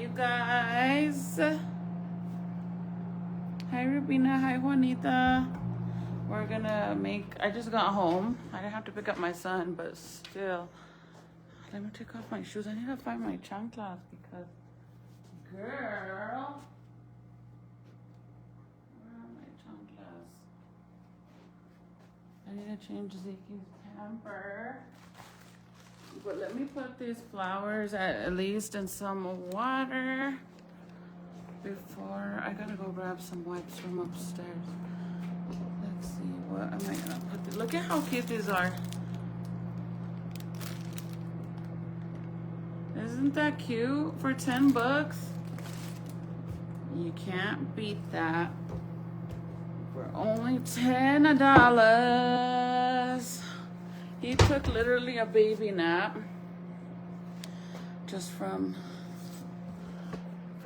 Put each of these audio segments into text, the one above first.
you guys. Hi, Rubina. Hi, Juanita. We're gonna make, I just got home. I didn't have to pick up my son, but still. Let me take off my shoes. I need to find my chanclas because, girl. Where are my chanclas? I need to change Zeke's pamper. But let me put these flowers at least in some water before I gotta go grab some wipes from upstairs. Let's see, what am I gonna put? Look at how cute these are. Isn't that cute for 10 bucks? You can't beat that for only $10. He took literally a baby nap just from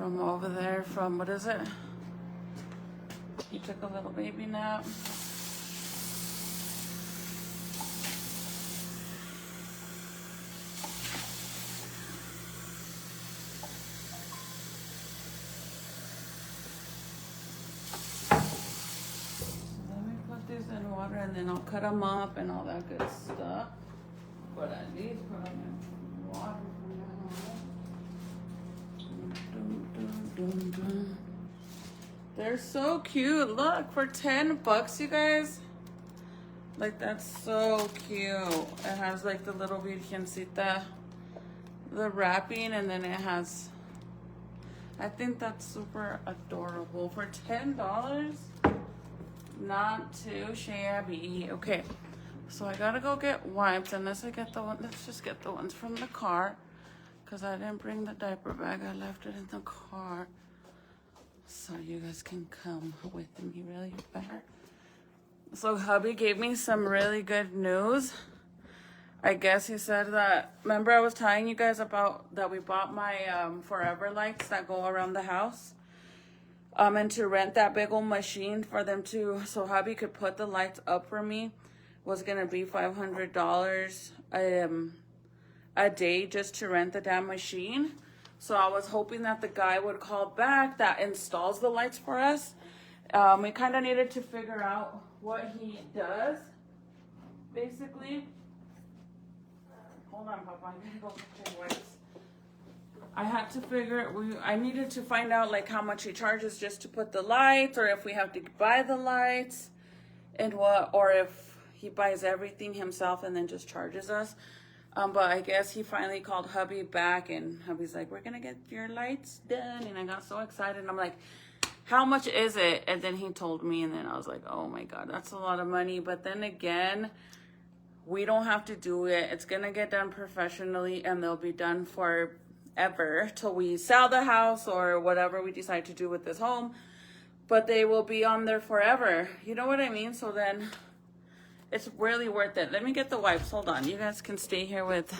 over there, from, what is it? He took a little baby nap. In water, and then I'll cut them up and all that good stuff. But at least put them in water for now. They're so cute. Look, for 10 bucks, you guys. Like, that's so cute. It has like the little Virgencita, the wrapping, and then it has, I think that's super adorable for $10. Not too shabby. Okay, so I gotta go get wipes. Unless I get the one, let's just get the ones from the car, because I didn't bring the diaper bag. I left it in the car, so you guys can come with me really better. So hubby gave me some really good news. I guess he said that, remember I was telling you guys about that we bought my forever lights that go around the house. And to rent that big old machine for them to, so hubby could put the lights up for me, was gonna be $500 a day just to rent the damn machine. So I was hoping that the guy would call back that installs the lights for us. We kind of needed to figure out what he does, basically. Hold on, Papa, I'm gonna go get your wipes. I had to figure, I needed to find out like how much he charges just to put the lights, or if we have to buy the lights, and what, or if he buys everything himself and then just charges us. But I guess he finally called hubby back, and hubby's like, we're gonna get your lights done. And I got so excited, and I'm like, how much is it? And then he told me, and then I was like, oh my God, that's a lot of money. But then again, we don't have to do it. It's gonna get done professionally, and they'll be done for ever till we sell the house or whatever we decide to do with this home, but they will be on there forever, you know what I mean? So then it's really worth it. Let me get the wipes. Hold on, you guys can stay here with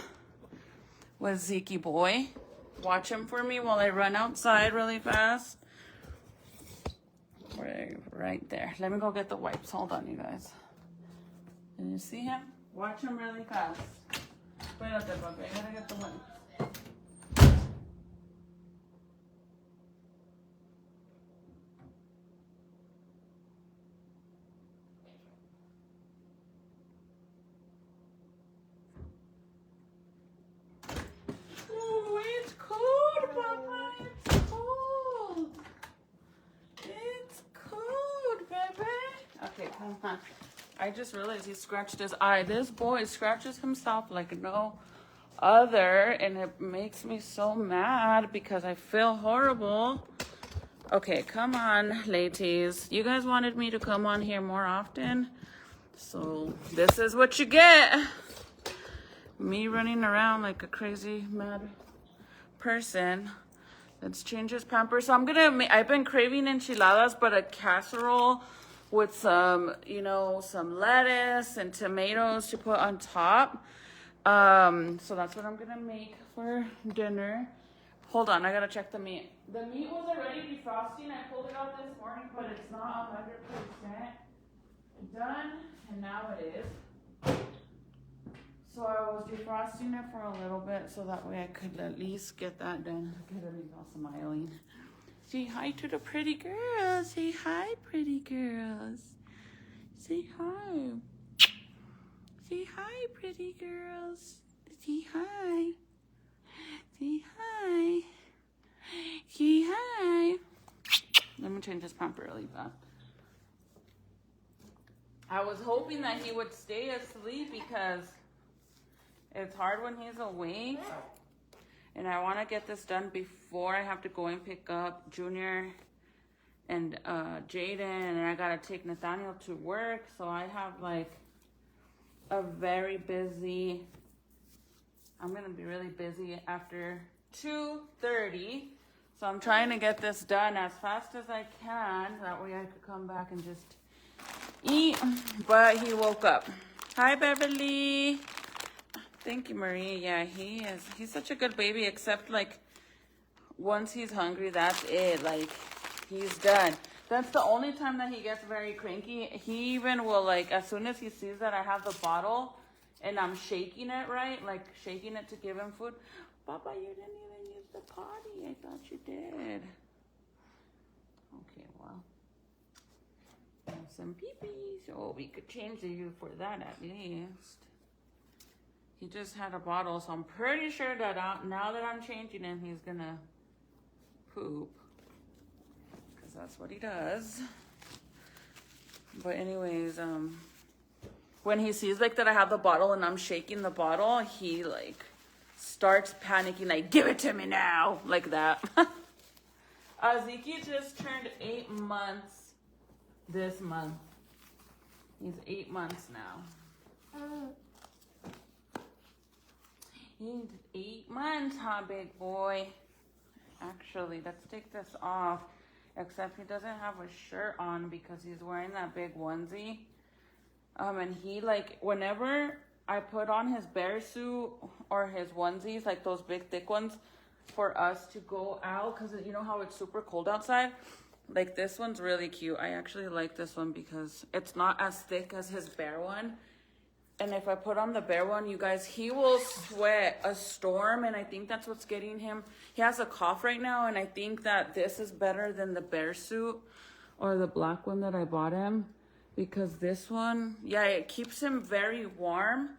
Zeke boy, watch him for me while I run outside really fast. Right there. Let me go get the wipes. Hold on, you guys. Can you see him? Watch him really fast. Wait up there, Bobby. I gotta get the wipes. I just realized he scratched his eye. This boy scratches himself like no other, and it makes me so mad because I feel horrible. Okay, come on, ladies. You guys wanted me to come on here more often, so this is what you get. Me running around like a crazy mad person. Let's change his pampers. So I've been craving enchiladas, but a casserole with some, some lettuce and tomatoes to put on top. So that's what I'm gonna make for dinner. Hold on, I gotta check the meat. The meat was already defrosting. I pulled it out this morning, but it's not 100% done, and now it is. So I was defrosting it for a little bit so that way I could at least get that done. Look at me all smiling. Say hi to the pretty girls. Say hi, pretty girls. Say hi. Say hi, pretty girls. Say hi. Say hi. Say hi. Let me change this pamper really fast. I was hoping that he would stay asleep because it's hard when he's awake. And I want to get this done before I have to go and pick up Junior and Jaden. And I got to take Nathaniel to work. So I have like a very busy, I'm going to be really busy after 2:30. So I'm trying to get this done as fast as I can. That way I could come back and just eat. But he woke up. Hi, Beverly. Thank you, Marie. Yeah, he's such a good baby, except like once he's hungry, that's it. Like he's done. That's the only time that he gets very cranky. He even will, like, as soon as he sees that I have the bottle and I'm shaking it, right? Like shaking it to give him food. Papa, you didn't even use the potty. I thought you did. Okay, well. And some pee-pees. Oh, we could change you for that at least. He just had a bottle, so I'm pretty sure that now that I'm changing him, he's gonna poop. Because that's what he does. But anyways, when he sees like that I have the bottle and I'm shaking the bottle, he like starts panicking, like, give it to me now, like that. Zeke just turned 8 months this month. He's 8 months now. He's 8 months, huh, big boy? Actually, let's take this off. Except he doesn't have a shirt on because he's wearing that big onesie. And he, like, whenever I put on his bear suit or his onesies, like those big thick ones, for us to go out, because you know how it's super cold outside? Like, this one's really cute. I actually like this one because it's not as thick as his bear one. And if I put on the bear one, you guys, he will sweat a storm. And I think that's what's getting him. He has a cough right now. And I think that this is better than the bear suit or the black one that I bought him. Because this one, yeah, it keeps him very warm.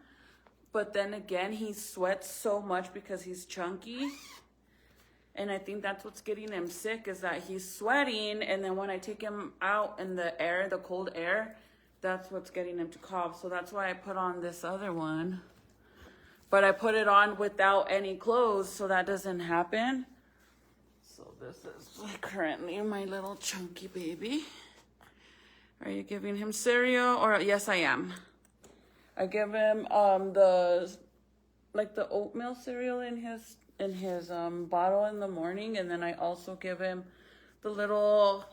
But then again, he sweats so much because he's chunky. And I think that's what's getting him sick, is that he's sweating. And then when I take him out in the air, the cold air, that's what's getting him to cough. So that's why I put on this other one. But I put it on without any clothes, so that doesn't happen. So this is like currently my little chunky baby. Are you giving him cereal? Or yes, I am. I give him the oatmeal cereal in his bottle in the morning, and then I also give him the little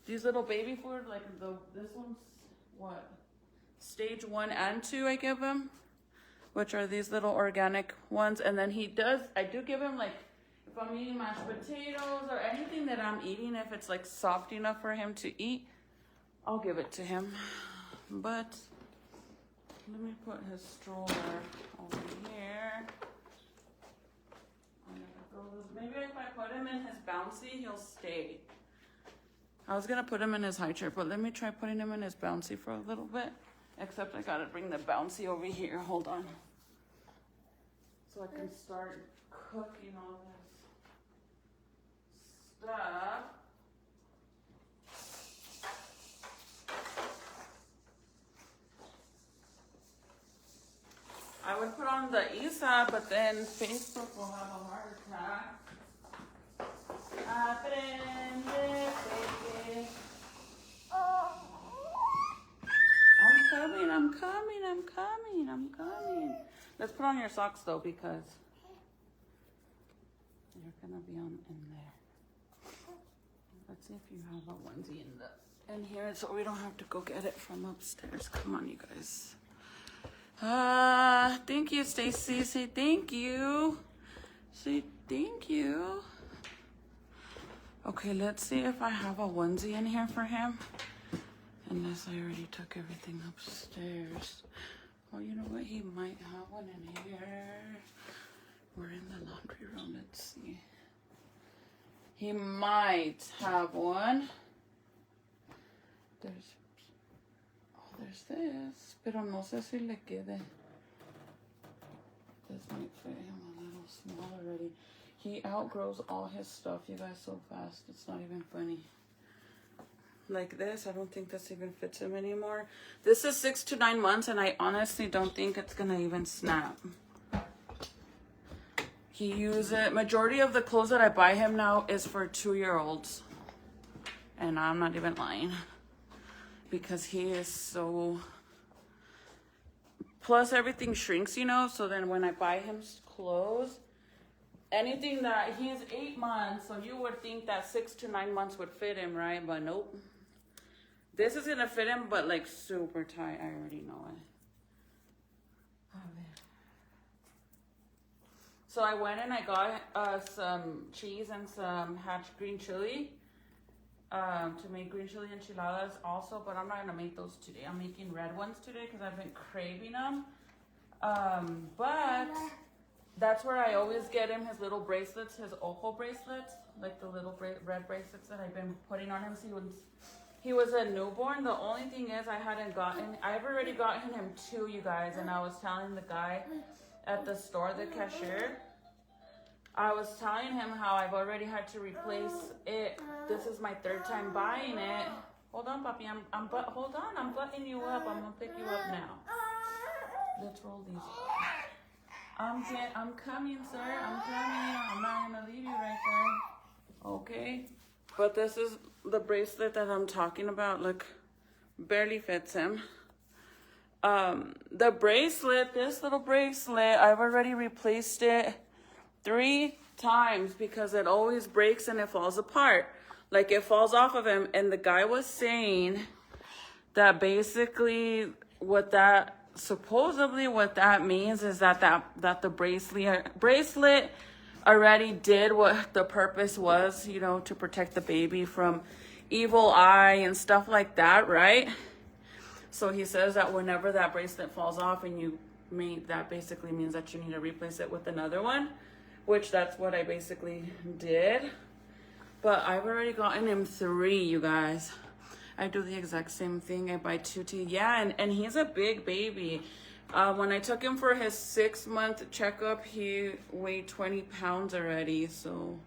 these little baby food, like this one's what, stage 1 and 2 I give him, which are these little organic ones. And then I do give him, like, if I'm eating mashed potatoes or anything that I'm eating, if it's like soft enough for him to eat, I'll give it to him. But let me put his stroller over here. Maybe if I put him in his bouncy, he'll stay. I was gonna put him in his high chair, but let me try putting him in his bouncy for a little bit. Except I gotta bring the bouncy over here. Hold on. So I can start cooking all this stuff. I would put on the Isa, but then Facebook will have a heart attack. I'm coming. Let's put on your socks though, because you're gonna be in there. Let's see if you have a onesie in here, so we don't have to go get it from upstairs. Come on, you guys. Thank you, Stacy. Say thank you. Say thank you. Okay, let's see if I have a onesie in here for him. Unless I already took everything upstairs. Oh, you know what? He might have one in here. We're in the laundry room. Let's see. He might have one. There's this. Pero no sé si le quede. This might fit him a little small already. He outgrows all his stuff, you guys, so fast. It's not even funny. Like this, I don't think this even fits him anymore. This is 6 to 9 months, and I honestly don't think it's gonna even snap. He uses majority of the clothes that I buy him now is for 2-year-olds, and I'm not even lying, because he is so. Plus everything shrinks, you know. So then when I buy him clothes, anything that he's 8 months, so you would think that 6 to 9 months would fit him, right? But nope. This is gonna fit him, but like super tight. I already know it. So I went and I got some cheese and some hatch green chili to make green chili enchiladas also, but I'm not gonna make those today. I'm making red ones today because I've been craving them. But that's where I always get him his little bracelets, his ojo bracelets, like the little red bracelets that I've been putting on him since he was a newborn. The only thing is I've already gotten him 2, you guys, and I was telling the guy at the store, the cashier, I was telling him how I've already had to replace it. This is my 3rd time buying it. Hold on, Papi. I'm buttoning you up. I'm gonna pick you up now. Let's roll these up. I'm coming, sir. I'm coming. I'm not gonna leave you right there. Okay. But this is the bracelet that I'm talking about. Look, barely fits him. The bracelet, this little bracelet, I've already replaced it 3 times because it always breaks and it falls apart. Like it falls off of him. And the guy was saying that basically supposedly what that means is that the bracelet already did what the purpose was, you know, to protect the baby from evil eye and stuff like that, right? So he says that whenever that bracelet falls off and that basically means that you need to replace it with another one, which that's what I basically did. But I've already gotten him 3, you guys. I do the exact same thing. I buy 2 teeth. Yeah, and he's a big baby. When I took him for his 6-month checkup, he weighed 20 pounds already, so.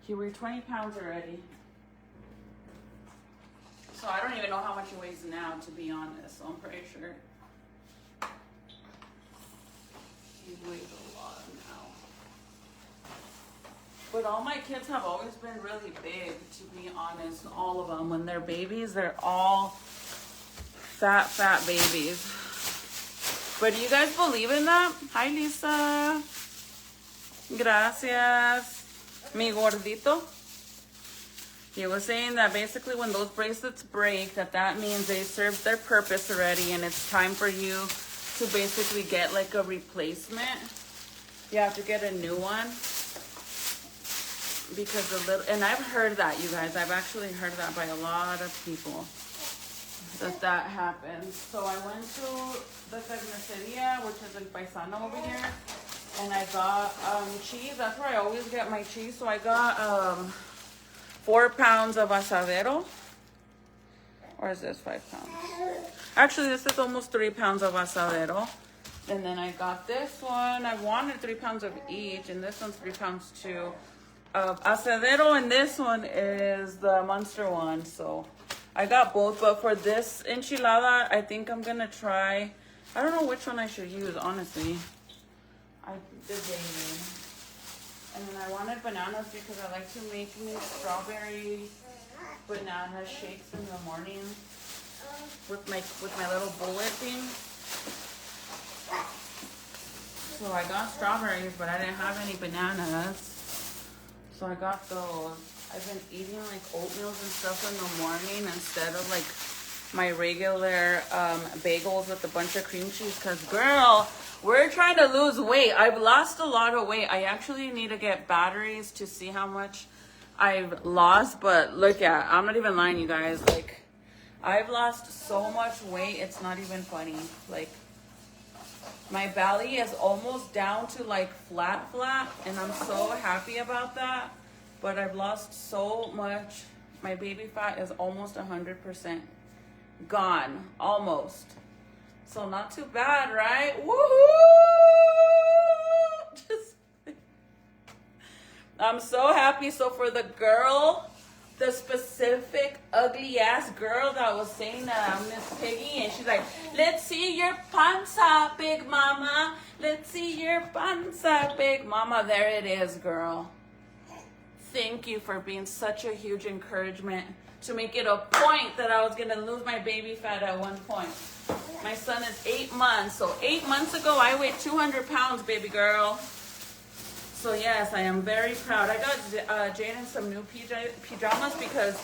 He weighed 20 pounds already. So I don't even know how much he weighs now, to be honest. So I'm pretty sure he weighs a lot now. But all my kids have always been really big, to be honest. All of them. When they're babies, they're all fat babies. But do you guys believe in that? Hi, Lisa. Gracias. Mi gordito. He was saying that basically when those bracelets break, that means they served their purpose already, and it's time for you to basically get like a replacement. You have to get a new one. Because and I've heard that, you guys. I've actually heard that by a lot of people. That happens. So I went to the carniceria, which is in Paisano over here, and I got cheese. That's where I always get my cheese. So I got 4 pounds of asadero. Or is this 5 pounds? Actually, this is almost 3 pounds of asadero. And then I got this one. I wanted 3 pounds of each, and this one's 3 pounds too. Of asadero, and this one is the Munster one. So I got both, but for this enchilada, I think I'm gonna try. I don't know which one I should use, honestly. I did baby. And then I wanted bananas because I like to make me strawberry banana shakes in the morning with my little bullet thing. So I got strawberries, but I didn't have any bananas. So I got those. I've been eating like oatmeals and stuff in the morning instead of like my regular bagels with a bunch of cream cheese. Because girl, we're trying to lose weight. I've lost a lot of weight. I actually need to get batteries to see how much I've lost. But look I'm not even lying, you guys. Like I've lost so much weight, it's not even funny. Like, my belly is almost down to like flat, and I'm so happy about that. But I've lost so much. My baby fat is almost 100% gone, almost. So not too bad, right? Woohoo! I'm so happy. So for the girl, the specific ugly ass girl that was saying that Miss Piggy, and she's like, let's see your panza, big mama. Let's see your panza, big mama. There it is, girl. Thank you for being such a huge encouragement to make it a point that I was going to lose my baby fat at one point. My son is 8 months. So 8 months ago, I weighed 200 pounds, baby girl. So yes, I am very proud. I got Jaden some new pajamas because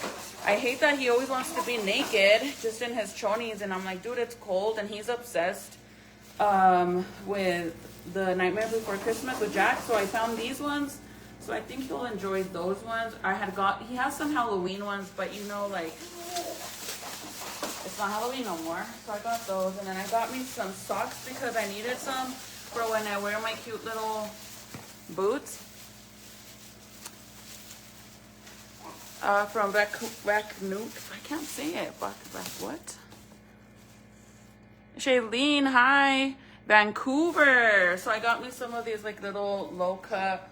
I hate that he always wants to be naked, just in his chonies. And I'm like, dude, it's cold. And he's obsessed with the Nightmare Before Christmas with Jack. So I found these ones. So I think he'll enjoy those ones. He has some Halloween ones, but you know, like, it's not Halloween no more. So I got those. And then I got me some socks because I needed some for when I wear my cute little boots. From Nuke. I can't say it. What? Shailene, hi. Vancouver. So I got me some of these like little low cut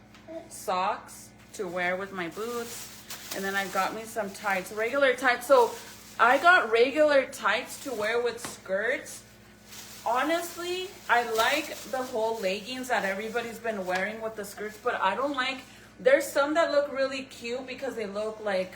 socks to wear with my boots, and then I got me some tights, regular tights. So I got regular tights to wear with skirts. Honestly, I like the whole leggings that everybody's been wearing with the skirts, but I don't like, there's some that look really cute because they look like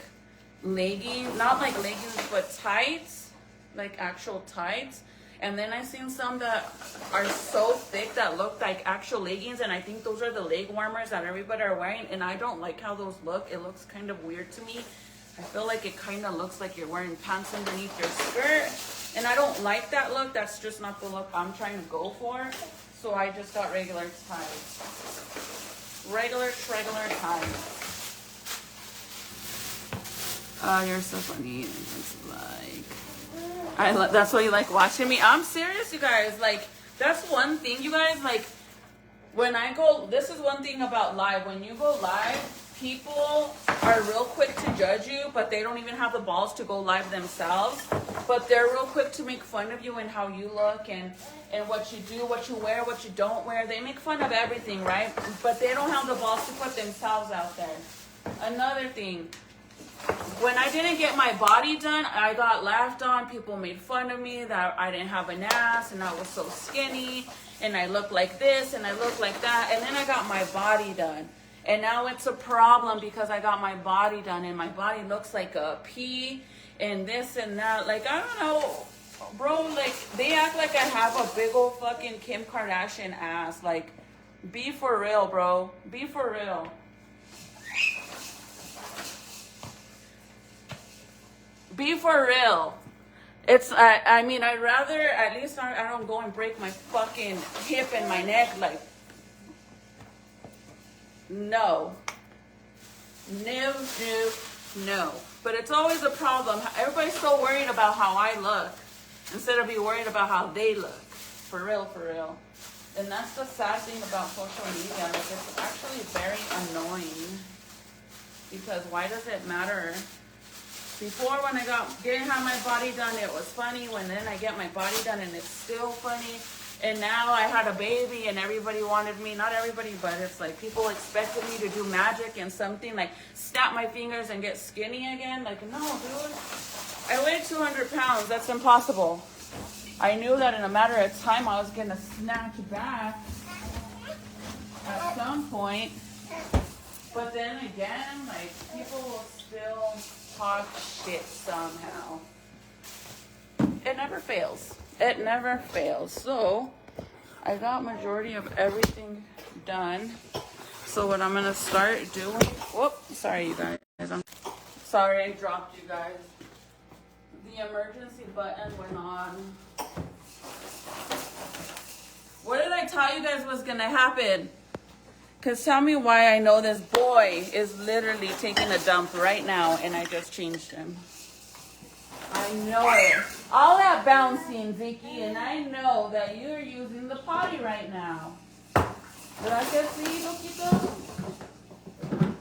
leggings, not like leggings, but tights, like actual tights. And then I seen some that are so thick that look like actual leggings, and I think those are the leg warmers that everybody are wearing, and I don't like how those look. It looks kind of weird to me. I feel like it kind of looks like you're wearing pants underneath your skirt, and I don't like that look. That's just not the look I'm trying to go for. So I just got regular ties. Regular ties. Oh, you're so funny. It's like, that's why you like watching me. I'm serious, you guys. Like, that's one thing, you guys. Like, when I go, this is one thing about live. When you go live, people are real quick to judge you, but they don't even have the balls to go live themselves. But they're real quick to make fun of you and how you look and what you do, what you wear, what you don't wear. They make fun of everything, right? But they don't have the balls to put themselves out there. Another thing. When I didn't get my body done, I got laughed on. People made fun of me that I didn't have an ass and I was so skinny and I looked like this and I looked like that. And then I got my body done. And now it's a problem because I got my body done and my body looks like a pea and this and that. Like, I don't know, bro. Like, they act like I have a big old fucking Kim Kardashian ass. Like, be for real, bro. Be for real. Be for real. It's, I mean, I'd rather, at least I don't go and break my fucking hip and my neck. Like, no. No. But it's always a problem. Everybody's so worried about how I look instead of be worried about how they look. For real. And that's the sad thing about social media. Like, it's actually very annoying. Because why does it matter? Before, when I didn't have my body done, it was funny. When then I get my body done and it's still funny. And now I had a baby and everybody wanted me, not everybody, but it's like people expected me to do magic and something like snap my fingers and get skinny again. Like, no, dude. I weighed 200 pounds. That's impossible. I knew that in a matter of time I was going to snatch back at some point. But then again, like, people will still talk shit somehow. It never fails. It never fails. So I got majority of everything done. So what I'm gonna start doing, whoop, sorry you guys. I'm sorry I dropped you guys. The emergency button went on. What did I tell you guys was gonna happen? Because tell me why I know this boy is literally taking a dump right now and I just changed him. I I know it. All that bouncing, Vicky, and I know that you're using the potty right now. Gracias, sí, Loquito.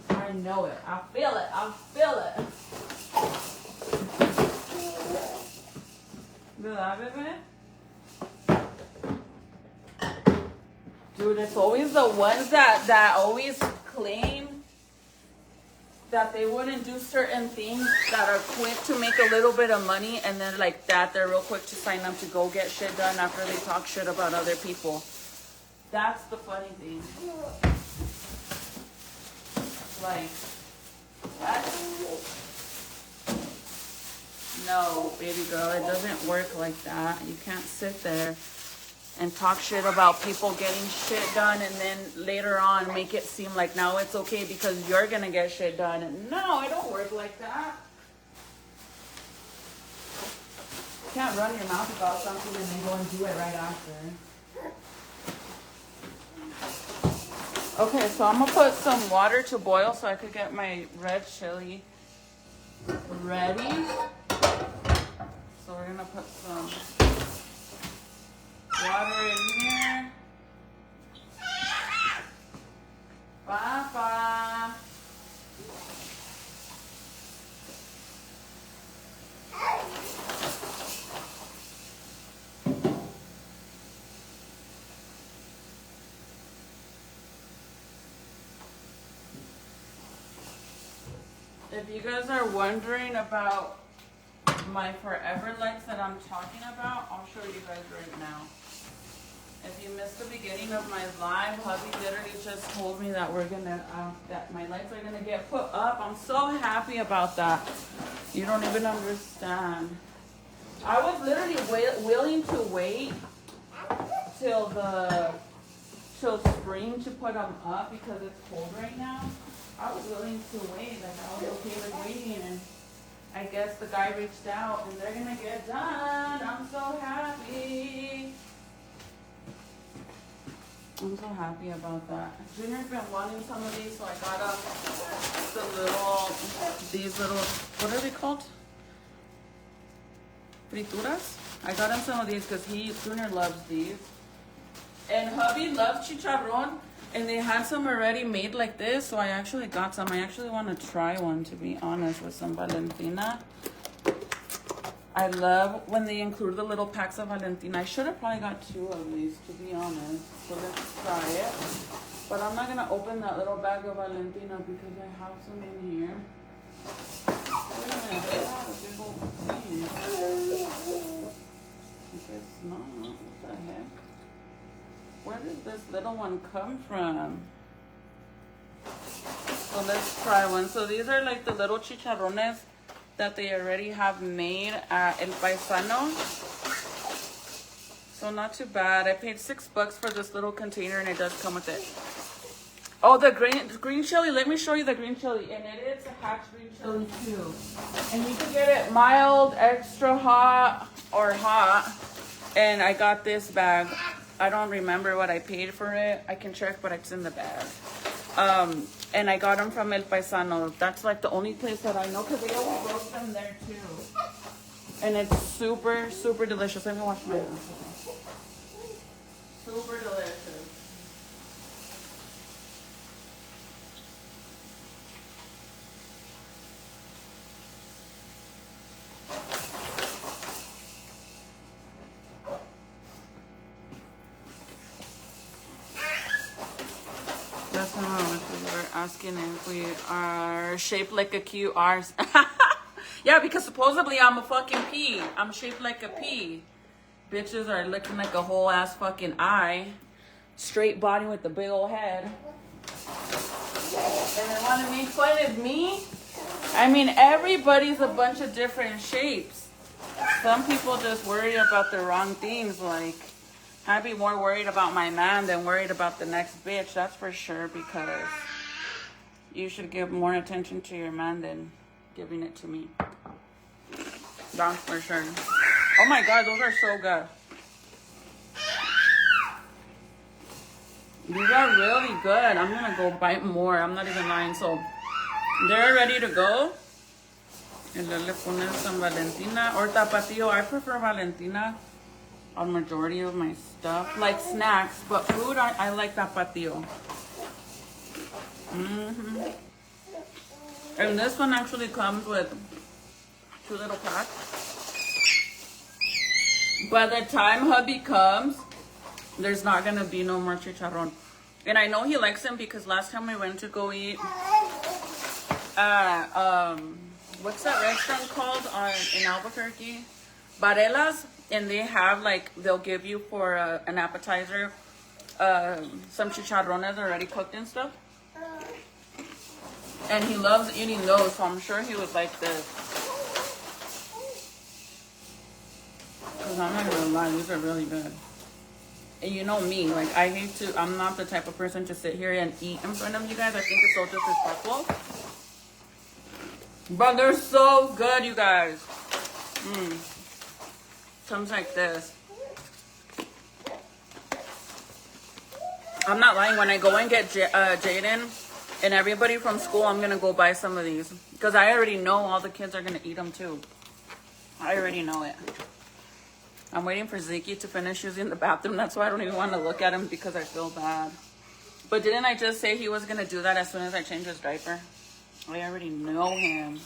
I know it. I feel it. I feel it. ¿Verdad, bebé? Dude, it's always the ones that always claim that they wouldn't do certain things that are quick to make a little bit of money, and then like that, they're real quick to sign up to go get shit done after they talk shit about other people. That's the funny thing. Like, that's... No, baby girl, it doesn't work like that. You can't sit there and talk shit about people getting shit done and then later on make it seem like now it's okay because you're gonna get shit done. And no, it don't work like that. You can't run your mouth about something and then go and do it right after. Okay, so I'm gonna put some water to boil so I could get my red chili ready. So we're gonna put some water in here. Papa. If you guys are wondering about my forever legs that I'm talking about, I'll show you guys right now. If you missed the beginning of my live, hubby literally just told me that we're gonna that my legs are gonna get put up. I'm so happy about that. You don't even understand. I was literally willing to wait till spring to put them up because it's cold right now. I was willing to wait, like I was okay with waiting, and I guess the guy reached out and they're gonna get done. I'm so happy. I'm so happy about that. Junior's been wanting some of these, so I got him these little, what are they called? Frituras? I got him some of these because Junior loves these. And hubby loves chicharrón, and they had some already made like this, so I actually got some. I actually want to try one, to be honest, with some Valentina. I love when they include the little packs of Valentina. I should have probably got 2 of these, to be honest. So let's try it. But I'm not going to open that little bag of Valentina because I have some in here. Wait a minute, they have a big old thing. I guess not. What the heck? Where did this little one come from? So let's try one. So these are like the little chicharrones that they already have made at El Paisano. So not too bad. I paid $6 for this little container, and it does come with it. Oh, the green chili. Let me show you the green chili. And it is a hatch green chili too. And you can get it mild, extra hot, or hot. And I got this bag. I don't remember what I paid for it. I can check, but it's in the bag. And I got them from El Paisano. That's like the only place that I know because they always roast them there too. And it's super, super delicious. Let me wash my hands. Super delicious. Asking if we are shaped like a QR. Yeah, because supposedly I'm a fucking pea. I'm shaped like a pea. Bitches are looking like a whole ass fucking eye. Straight body with the big old head. And they want to make fun of me? I mean, everybody's a bunch of different shapes. Some people just worry about the wrong things. Like, I'd be more worried about my man than worried about the next bitch. That's for sure, because you should give more attention to your man than giving it to me. That's for sure. Oh my God, those are so good. These are really good. I'm gonna go bite more. I'm not even lying. So they're ready to go. And then le pones some Valentina or Tapatio. I prefer Valentina on majority of my stuff. Like snacks, but food, I like Tapatio. And this one actually comes with 2 little packs. By the time hubby comes, there's not gonna be no more chicharron. And I know he likes them because last time we went to go eat what's that restaurant called in Albuquerque? Varela's, and they have like, they'll give you for an appetizer some chicharrones already cooked and stuff. And he loves eating those, so I'm sure he would like this. Because I'm not gonna lie, these are really good. And you know me, like I'm not the type of person to sit here and eat in front of you guys. I think it's so disrespectful. But they're so good, you guys. Comes like this. I'm not lying, when I go and get Jaden and everybody from school, I'm gonna go buy some of these. Because I already know all the kids are gonna eat them too. I already know it. I'm waiting for Zeke to finish using the bathroom. That's why I don't even want to look at him because I feel bad. But didn't I just say he was going to do that as soon as I change his diaper? I already know him.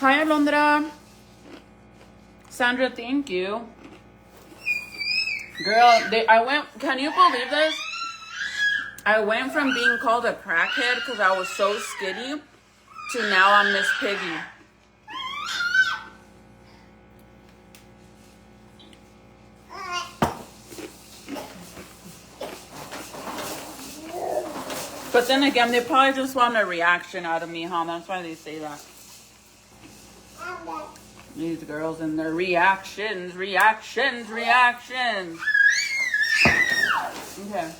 Hi, Alondra. Sandra, thank you. Girl, can you believe this? I went from being called a crackhead because I was so skinny to now I'm Miss Piggy. But then again, they probably just want a reaction out of me, huh? That's why they say that. These girls and their reactions. Okay.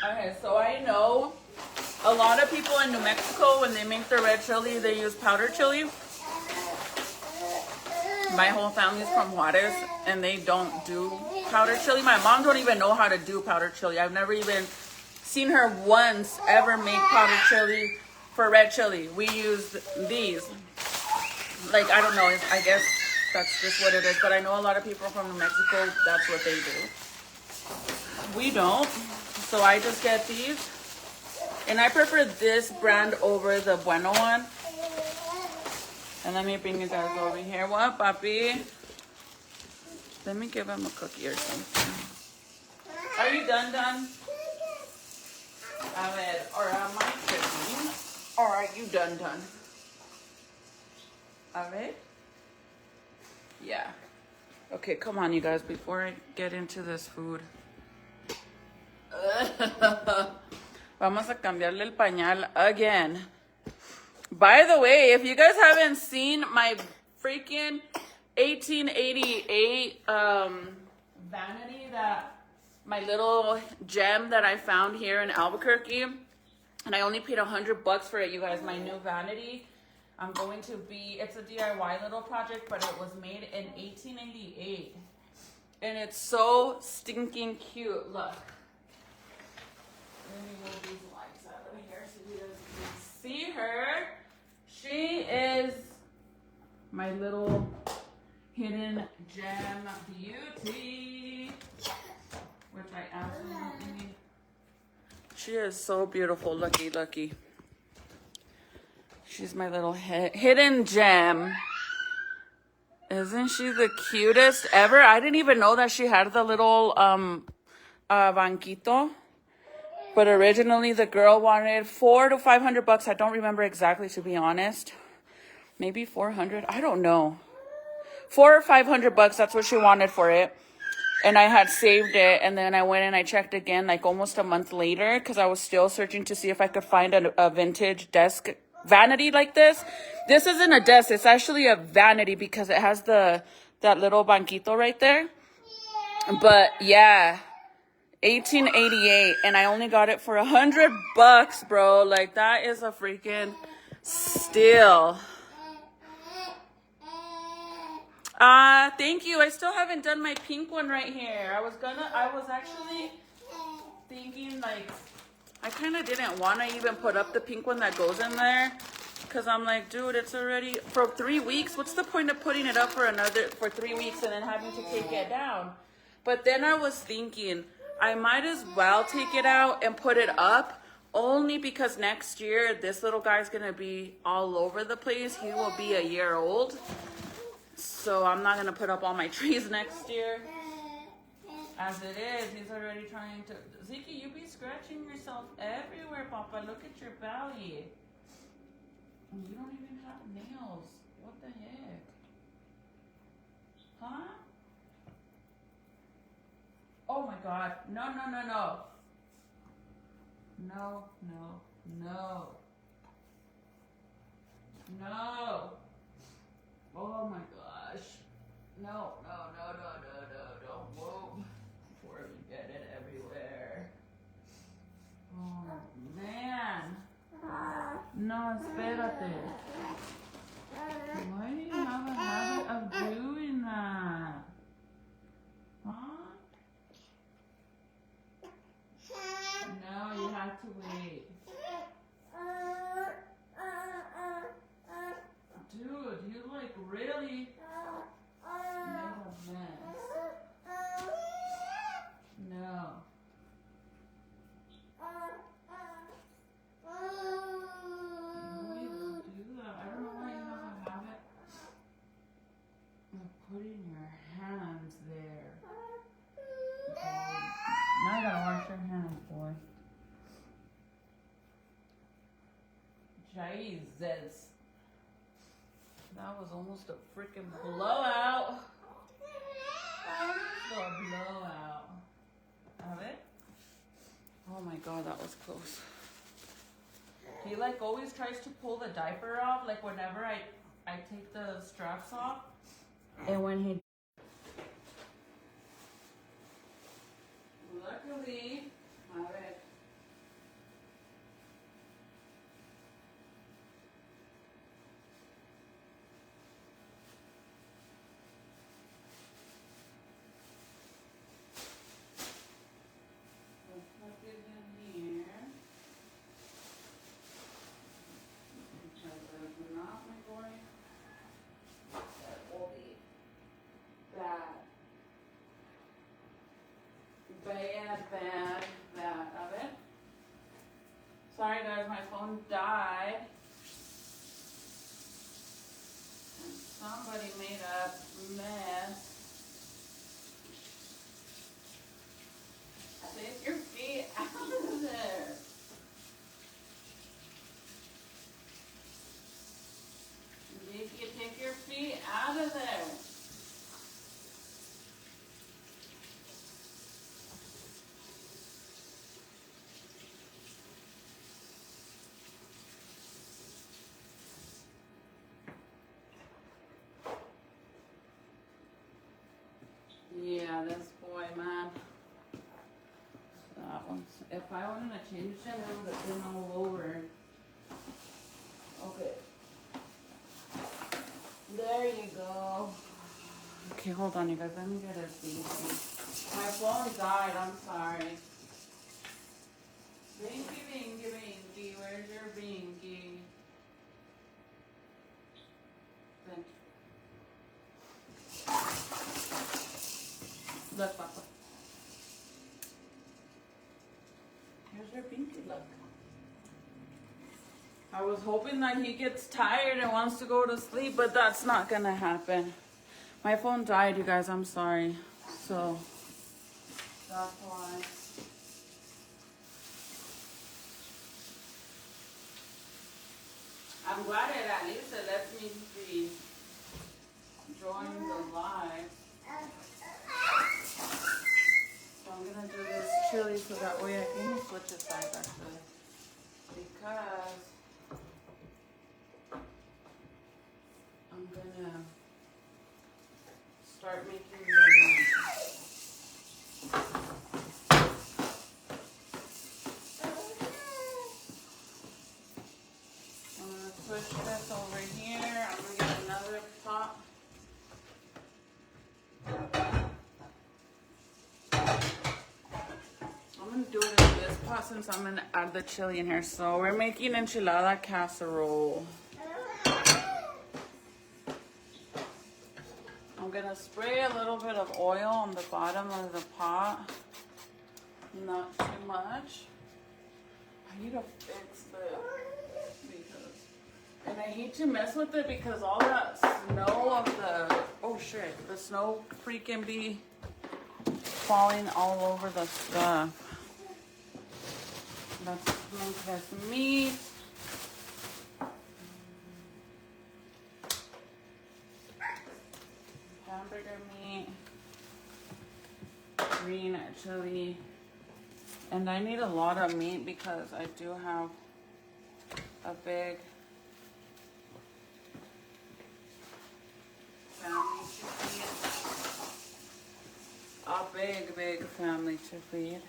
Okay, so I know a lot of people in New Mexico, when they make their red chili, they use powdered chili. My whole family's from Juarez, and they don't do powdered chili. My mom don't even know how to do powdered chili. I've never even seen her once ever make powdered chili for red chili. We use these. Like, I don't know, I guess that's just what it is. But I know a lot of people from New Mexico, that's what they do. We don't. So I just get these. And I prefer this brand over the Bueno one. And let me bring you guys over here. What, papi? Let me give him a cookie or something. Are you done? A ver, or am I cooking? Or are you done? A ver? Yeah. Okay, come on, you guys, before I get into this food. Vamos a cambiarle el pañal again. By the way, if you guys haven't seen my freaking 1888 vanity, that my little gem that I found here in Albuquerque, and I only paid $100 for it, you guys. My new vanity. I'm going to be. It's a DIY little project, but it was made in 1888, and it's so stinking cute. Look. Let me move these lights out of here so you guys can see her. She is my little hidden gem beauty, which I absolutely need. She is so beautiful. Lucky. She's my little hidden gem. Isn't she the cutest ever? I didn't even know that she had the little banquito. But originally the girl wanted $400 to $500. I don't remember exactly, to be honest. Maybe 400. I don't know. $400 or $500. That's what she wanted for it. And I had saved it. And then I went and I checked again, like almost a month later, because I was still searching to see if I could find a vintage desk vanity like this. This isn't a desk. It's actually a vanity because it has that little banquito right there. But yeah. 1888, and I only got it for $100, bro. Like, that is a freaking steal. Thank you. I still haven't done my pink one right here. I was actually thinking like, I kind of didn't want to even put up the pink one that goes in there. Cause I'm like, dude, it's already for 3 weeks. What's the point of putting it up for 3 weeks and then having to take it down? But then I was thinking, I might as well take it out and put it up, only because next year this little guy's gonna be all over the place. He will be a year old. So I'm not gonna put up all my trees next year. As it is, he's already trying to. Ziki, you be scratching yourself everywhere, Papa. Look at your belly. You don't even have nails. What the heck? Huh? Oh my God. No, no, no, no. No, no, no. No. Oh my gosh. No, no, no, no, no, no. Don't move before we get it everywhere. Oh man. No, espérate. Why do you have a habit of doing that? Huh? No, you have to wait. Dude, you like really made a mess. No. Putting your hands there. Now you gotta wash your hands, boy. Jesus. That was almost a freaking blowout. A blowout. Have it? Oh my God, that was close. He like always tries to pull the diaper off, like whenever I take the straps off. And when he luckily, a ver. Let's plug it in here. Because if not, my boy, that will be bad. Bad of it. Sorry guys, my phone died. And somebody made a mess. Take your feet out of there. You can take your feet out of there. Yeah, this boy, man. That one's, if I wouldn't have changed it, it would have been all over. Okay. There you go. Okay, hold on, you guys. Let me get a binky. My phone died. I'm sorry. Binky. Where's your binky? Look, Papa. Here's your binky. Look. I was hoping that he gets tired and wants to go to sleep, but that's not gonna happen. My phone died, you guys. I'm sorry. So that's why. I'm glad it at least it lets me be join the live. So I'm gonna do this chili so that way I can switch the sides actually. Because I'm gonna start making the I'm gonna switch this over here. I'm gonna get another pot. pot since I'm gonna add the chili in here. So we're making enchilada casserole. I'm gonna spray a little bit of oil on the bottom of the pot. Not too much. I need to fix this because, and I hate to mess with it because all that snow of the, oh shit, the snow freaking be falling all over the stuff. Let's make this meat. Hamburger meat. Green chili. And I need a lot of meat because I do have a big family to feed. A big family to feed.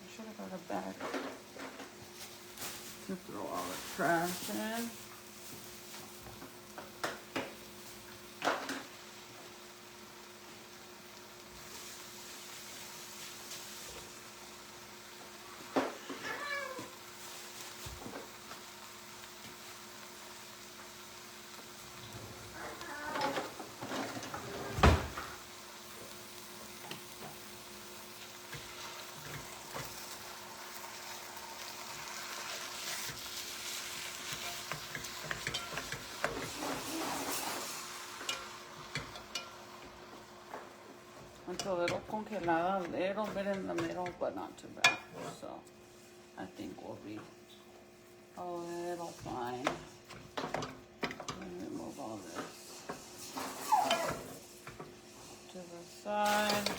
I should have got a bag to throw all the trash in. It's a little congelada, a little bit in the middle, but not too bad. So I think we'll be a little fine. Let me remove all this to the side.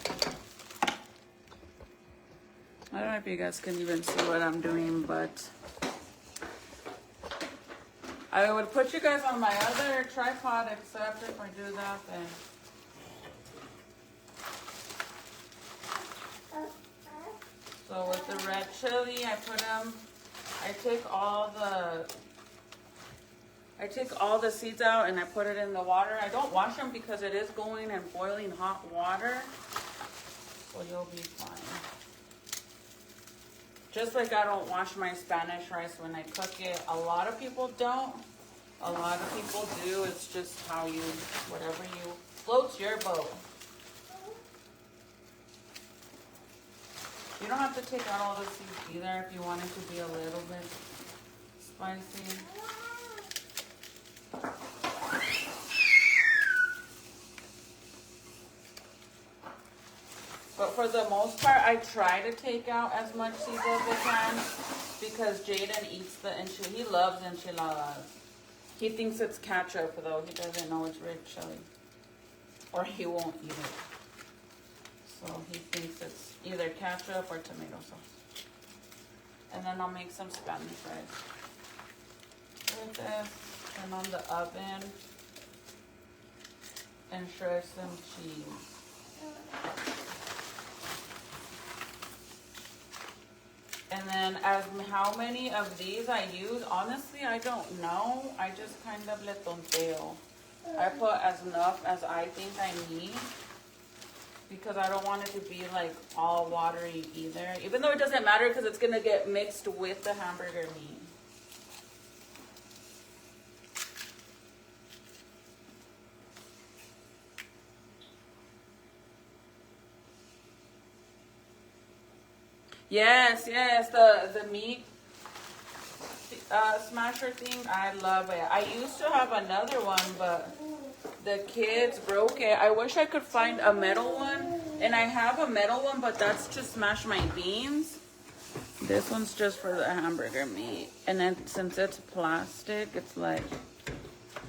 I don't know if you guys can even see what I'm doing, but I would put you guys on my other tripod, except if I do that, then so with the red chili, I take all the seeds out and I put it in the water. I don't wash them because it is going in boiling hot water, so you'll be fine. Just like I don't wash my Spanish rice when I cook it. A lot of people don't. A lot of people do. It's just how you, whatever you, floats your boat. You don't have to take out all the seeds either if you want it to be a little bit spicy. But for the most part, I try to take out as much seeds as I can because Jaden eats the enchilada. He loves enchiladas. He thinks it's ketchup though. He doesn't know it's red chili. Or he won't eat it. So he thinks it's either ketchup or tomato sauce. And then I'll make some Spanish rice with this. Turn on the oven and shred some cheese. And then how many of these I use, honestly, I don't know. I just kind of le tonteo. I put as enough as I think I need because I don't want it to be like all watery either. Even though it doesn't matter because it's going to get mixed with the hamburger meat. Yes, the meat smasher thing, I love it. I used to have another one, but the kids broke it. I wish I could find a metal one, and I have a metal one, but that's to smash my beans. This one's just for the hamburger meat. And then since it's plastic, it's like,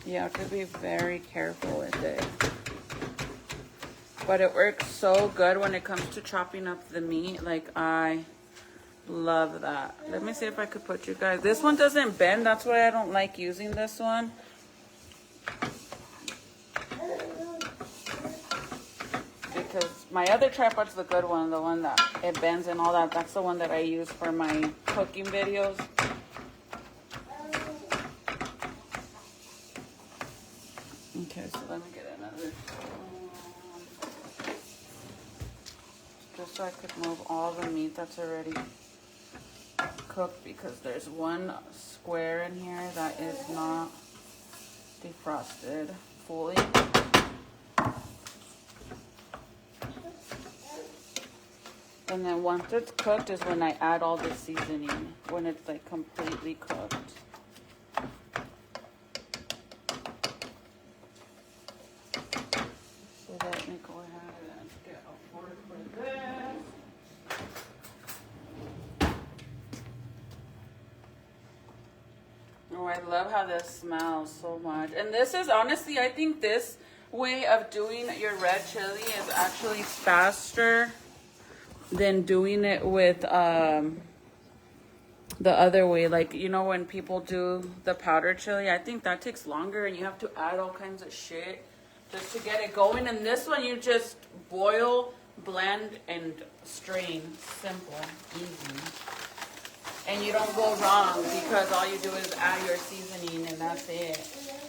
you have to be very careful with it. But it works so good when it comes to chopping up the meat. Like, I love that. Let me see if I could put you guys. This one doesn't bend. That's why I don't like using this one. Because my other tripod's the good one. The one that it bends and all that. That's the one that I use for my cooking videos. Okay, so let me get another. just so I could move all the meat that's already cooked, because there's one square in here that is not defrosted fully. And then once it's cooked is when I add all the seasoning, when it's like completely cooked. So let me go ahead and get a fork for this. Oh, I love how this smells so much. And this is honestly, I think this way of doing your red chili is actually faster than doing it with the other way. Like, you know, when people do the powdered chili, I think that takes longer and you have to add all kinds of shit just to get it going. And this one, you just boil, blend, and strain. Simple, easy. And you don't go wrong because all you do is add your seasoning and that's it.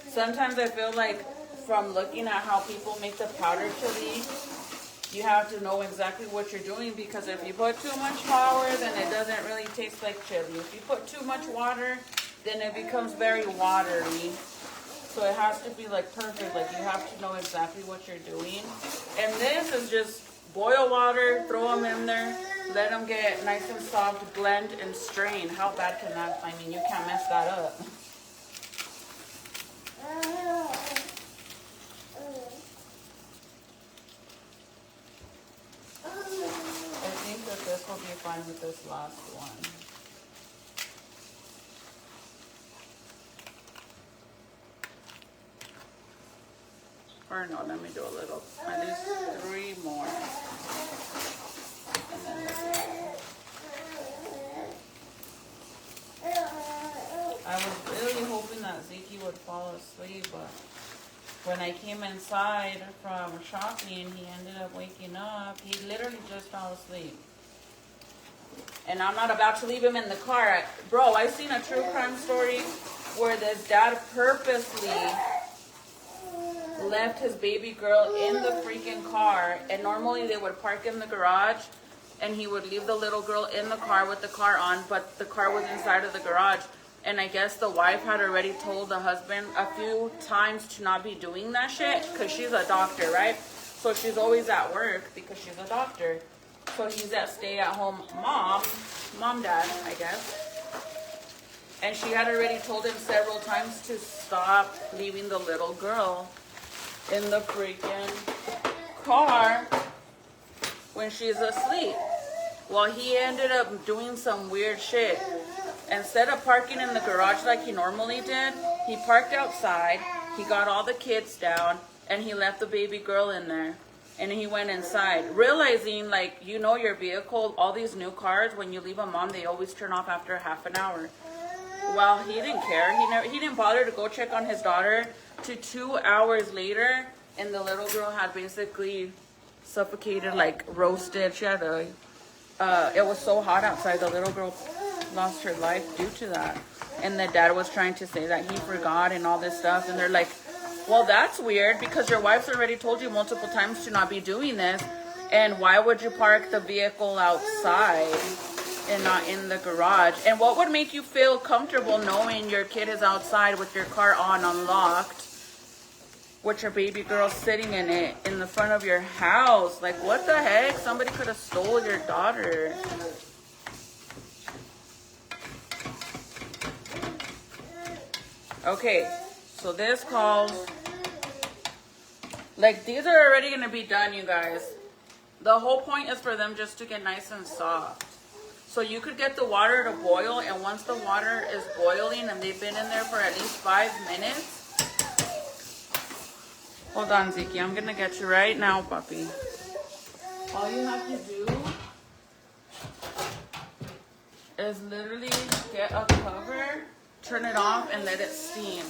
Sometimes I feel like from looking at how people make the powdered chili, you have to know exactly what you're doing, because if you put too much flour, then it doesn't really taste like chili. If you put too much water, then it becomes very watery. So it has to be like perfect. Like you have to know exactly what you're doing. And this is just boil water, throw them in there, let them get nice and soft, blend and strain. How bad can that? I mean, you can't mess that up. I think that this will be fine with this last one. Or no, let me do a little, at least 3 more. And then I was really hoping that Zeke would fall asleep, but when I came inside from shopping, he ended up waking up. He literally just fell asleep. And I'm not about to leave him in the car. Bro, I seen a true crime story where this dad purposely left his baby girl in the freaking car. And normally they would park in the garage and he would leave the little girl in the car with the car on, but the car was inside of the garage. And I guess the wife had already told the husband a few times to not be doing that shit, because she's a doctor, right? So she's always at work because she's a doctor. So he's at stay-at-home mom, dad, I guess. And she had already told him several times to stop leaving the little girl in the freaking car when she's asleep. Well, he ended up doing some weird shit. Instead of parking in the garage like he normally did, he parked outside, he got all the kids down, and he left the baby girl in there. And he went inside, realizing, like, you know, your vehicle, all these new cars, when you leave them on, they always turn off after half an hour. Well, he didn't care. He didn't bother to go check on his daughter to 2 hours later, and the little girl had basically suffocated, like roasted. She had a, it was so hot outside, the little girl lost her life due to that. And the dad was trying to say that he forgot and all this stuff, and they're like, well, that's weird, because your wife's already told you multiple times to not be doing this, and why would you park the vehicle outside and not in the garage? And what would make you feel comfortable knowing your kid is outside with your car on unlocked, with your baby girl sitting in it in the front of your house? Like, what the heck? Somebody could have stole your daughter. Okay, so this calls, like, these are already going to be done, you guys. The whole point is for them just to get nice and soft. So you could get the water to boil, and once the water is boiling and they've been in there for at least 5 minutes. Hold on, Zeke, I'm going to get you right now, puppy. All you have to do is literally get a cover, turn it off, and let it steam.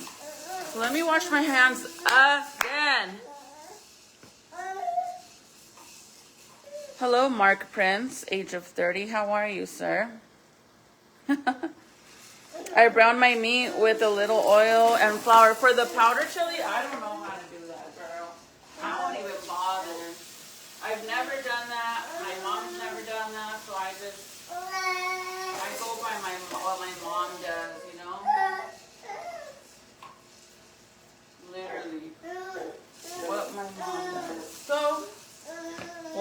So let me wash my hands again. Hello, Mark Prince, age of 30. How are you, sir? I browned my meat with a little oil and flour. For the powder chili, I don't know how to do that, girl. I won't even bother. I've never done that. My mom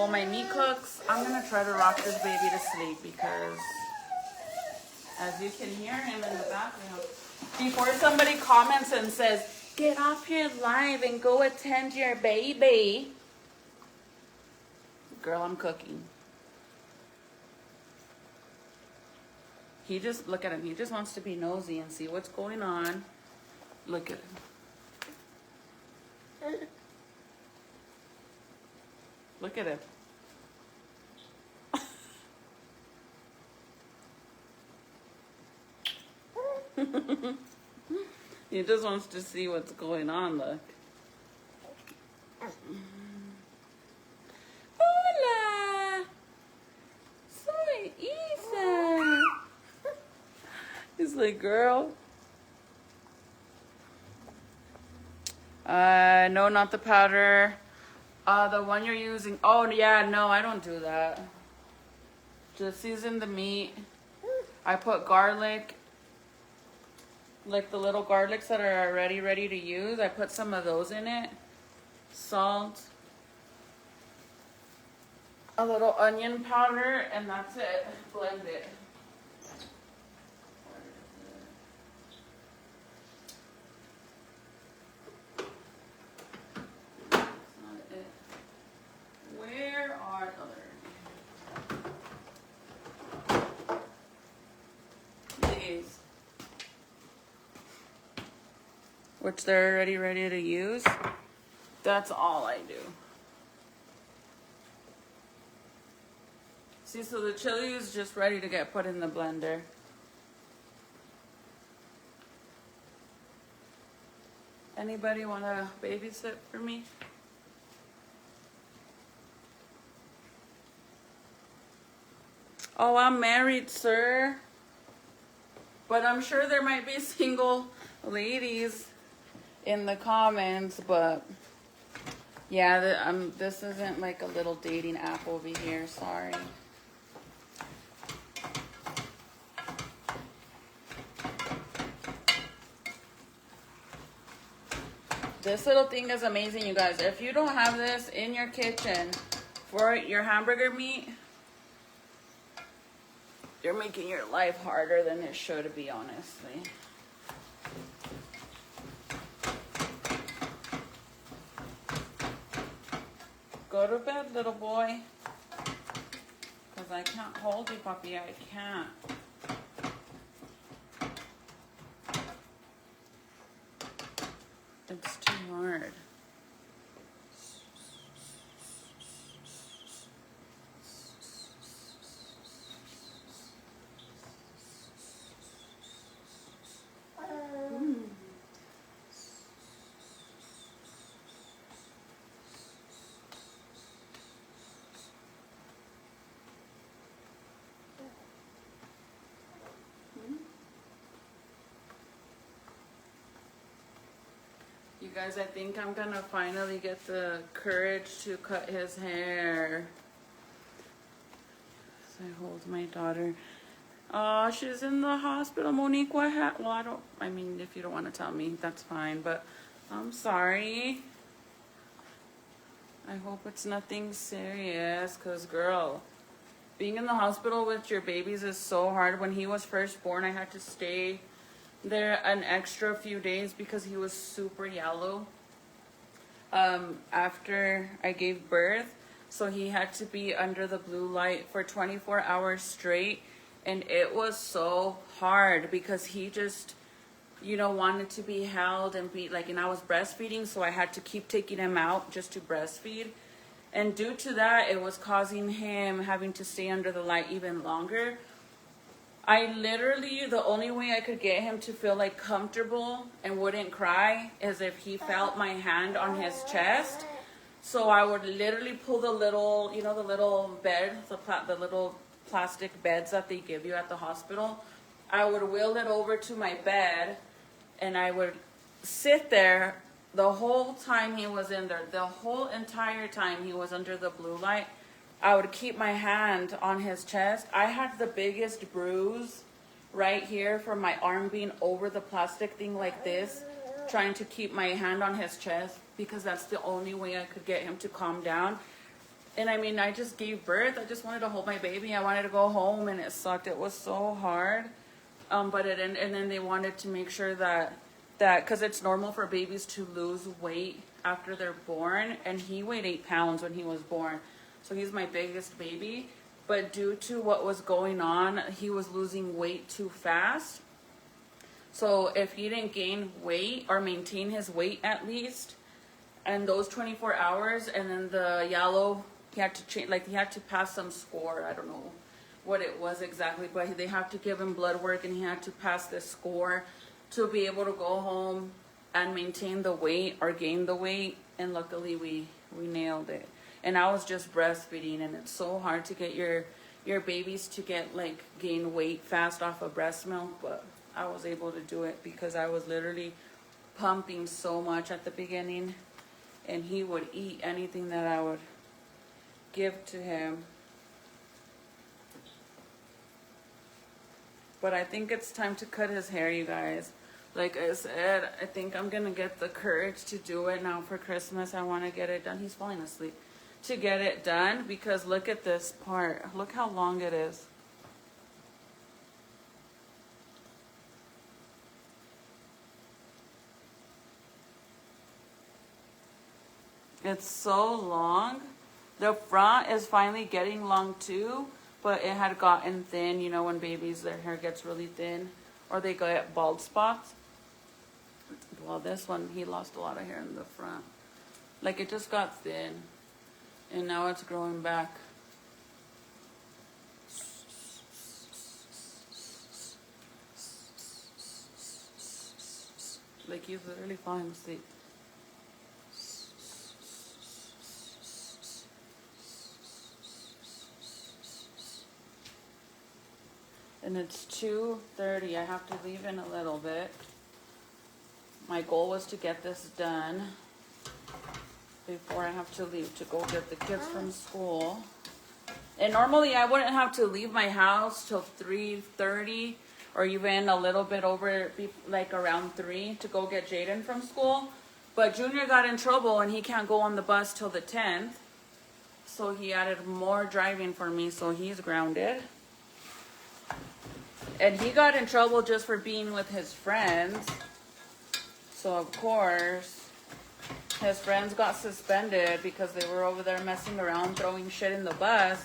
while my meat cooks, I'm gonna try to rock this baby to sleep because as you can hear him in the background. Before somebody comments and says, get off your live and go attend your baby. Girl, I'm cooking. He just, look at him. He just wants to be nosy and see what's going on. Look at him. Look at him. He just wants to see what's going on, look. Hola! Soy Isa! He's like, girl. No, not the powder. The one you're using. Oh, yeah, no, I don't do that. Just season the meat. I put garlic, like the little garlics that are already ready to use. I put some of those in it. Salt. A little onion powder, and that's it. Blend it. Where are these? Which they're already ready to use. That's all I do. See, so the chili is just ready to get put in the blender. Anybody want to babysit for me? Oh, I'm married, sir. But I'm sure there might be single ladies in the comments, but yeah, this isn't like a little dating app over here, sorry. This little thing is amazing, you guys. If you don't have this in your kitchen for your hamburger meat, you're making your life harder than it should be, honestly. Go to bed, little boy. Because I can't hold you, puppy. I can't. It's too hard. You guys, I think I'm gonna finally get the courage to cut his hair. So I hold my daughter. Oh, she's in the hospital. Monique, what happened? Well, I mean, if you don't want to tell me, that's fine, but I'm sorry. I hope it's nothing serious, because girl, being in the hospital with your babies is so hard. When he was first born, I had to stay there an extra few days because he was super yellow after I gave birth. So he had to be under the blue light for 24 hours straight. And it was so hard because he just, you know, wanted to be held and be like, and I was breastfeeding, so I had to keep taking him out just to breastfeed. And due to that, it was causing him having to stay under the light even longer. I literally, the only way I could get him to feel like comfortable and wouldn't cry is if he felt my hand on his chest. So I would literally pull the little, you know, the little bed, the little plastic beds that they give you at the hospital. I would wheel it over to my bed and I would sit there the whole time he was in there, the whole entire time he was under the blue light. I would keep my hand on his chest. I had the biggest bruise right here from my arm being over the plastic thing like this, trying to keep my hand on his chest because that's the only way I could get him to calm down. And I mean, I just gave birth. I just wanted to hold my baby. I wanted to go home, and it sucked. It was so hard. But and then they wanted to make sure that because it's normal for babies to lose weight after they're born, and he weighed 8 pounds when he was born, so he's my biggest baby. But due to what was going on, he was losing weight too fast. So if he didn't gain weight or maintain his weight at least, and those 24 hours, and then the yellow, he had to change, like he had to pass some score. I don't know what it was exactly, but they have to give him blood work, and he had to pass this score to be able to go home and maintain the weight or gain the weight. And luckily we nailed it. And I was just breastfeeding, and it's so hard to get your babies to get like gain weight fast off of breast milk, but I was able to do it because I was literally pumping so much at the beginning, and he would eat anything that I would give to him. But I think it's time to cut his hair, you guys. Like I said, I think I'm gonna get the courage to do it now for Christmas. I want to get it done. He's falling asleep. To get it done, because look at this part. Look how long it is. It's so long. The front is finally getting long too, but it had gotten thin. You know, when babies, their hair gets really thin, or they get bald spots. Well, this one, he lost a lot of hair in the front. Like, it just got thin, and now it's growing back. Like, he's literally falling asleep. And it's 2:30. I have to leave in a little bit. My goal was to get this done before I have to leave to go get the kids from school. And normally I wouldn't have to leave my house till 3:30 or even a little bit over, like around 3, to go get Jaden from school. But Junior got in trouble and he can't go on the bus till the 10th. So he added more driving for me, so he's grounded. And he got in trouble just for being with his friends. So of course, his friends got suspended because they were over there messing around, throwing shit in the bus.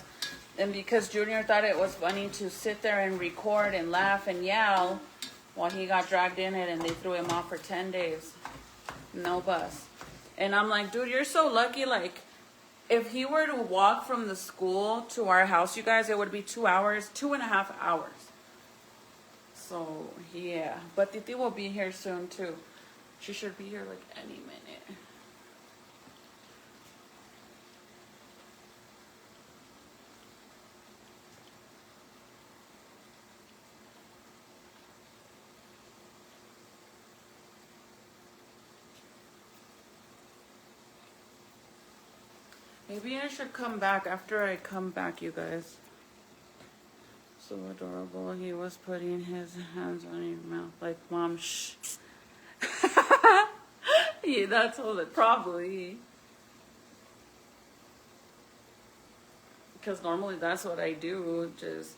And because Junior thought it was funny to sit there and record and laugh and yell, well, he got dragged in it, and they threw him off for 10 days. No bus. And I'm like, dude, you're so lucky. Like, if he were to walk from the school to our house, you guys, it would be 2 hours, 2.5 hours. So, yeah. But Titi will be here soon, too. She should be here, like, any minute. Maybe I should come back after I come back, you guys. So adorable. He was putting his hands on your mouth like, Mom, shh. Yeah, that's all it probably. Because normally that's what I do, just.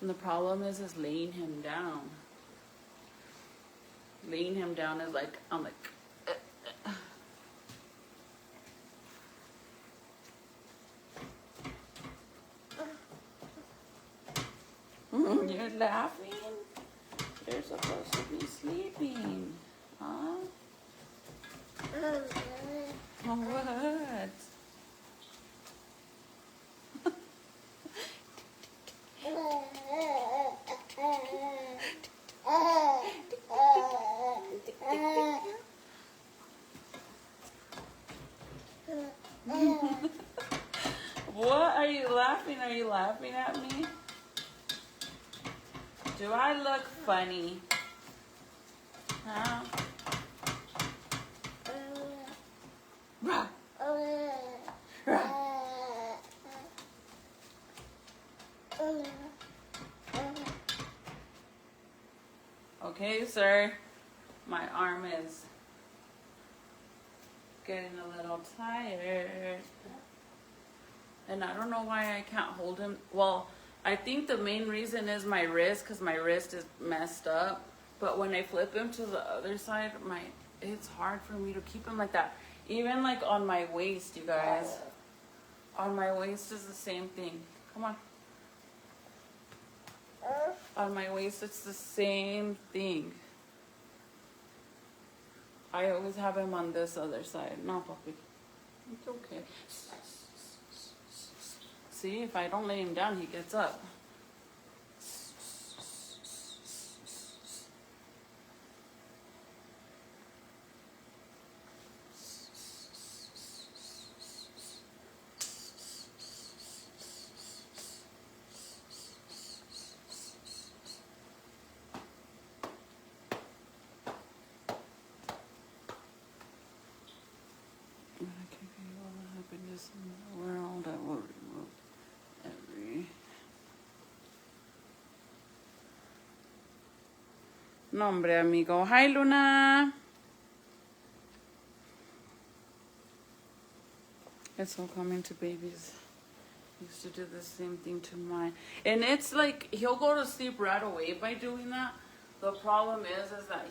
And the problem is laying him down. Laying him down is like, I'm like, You're laughing? You're supposed to be sleeping. Huh? What? What are you laughing? Are you laughing at me? Do I look funny? Huh? okay, sir? My arm is getting a little tired. And I don't know why I can't hold him. Well, I think the main reason is my wrist, because my wrist is messed up. But when I flip him to the other side, it's hard for me to keep him like that. Even like on my waist, you guys. On my waist is the same thing. Come on. On my waist, it's the same thing. I always have him on this other side. No, puppy. It's okay. See, if I don't lay him down, he gets up. In the world, I will remove every. Nombre, amigo. Hi, Luna. It's all coming to babies. Used to do the same thing to mine. And it's like, he'll go to sleep right away by doing that. The problem is that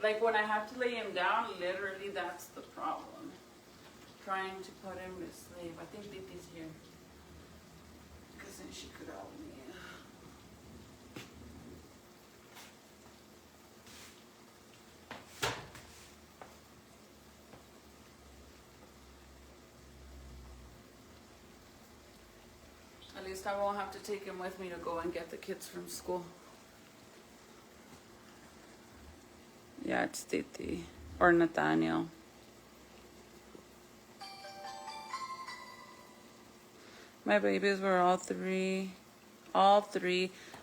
like when I have to lay him down, literally that's the problem. Trying to put him to sleep. I think Titi's here. Because then she could help me. At least I won't have to take him with me to go and get the kids from school. Yeah, it's Titi. Or Nathaniel. My babies were all three,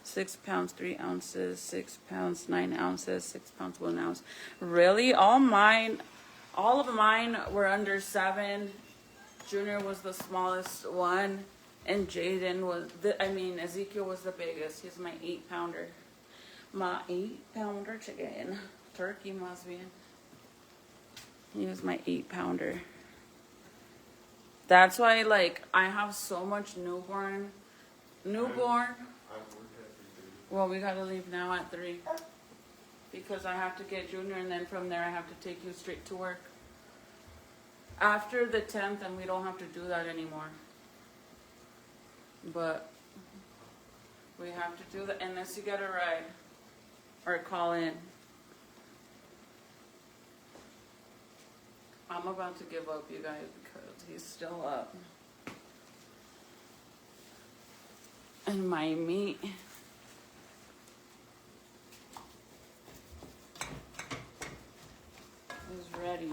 6 pounds, 3 ounces, 6 pounds, 9 ounces, 6 pounds, 1 ounce. Really? All of mine were under 7. Junior was the smallest one. And Jaden Ezekiel was the biggest. He's my 8-pounder. My 8-pounder chicken. Turkey must be. He was my 8-pounder. That's why, like, I have so much newborn. Well, we gotta leave now at 3. Because I have to get Junior, and then from there I have to take you straight to work. After the 10th, and we don't have to do that anymore. But we have to do that unless you get a ride or call in. I'm about to give up, you guys, because he's still up. And my meat is ready.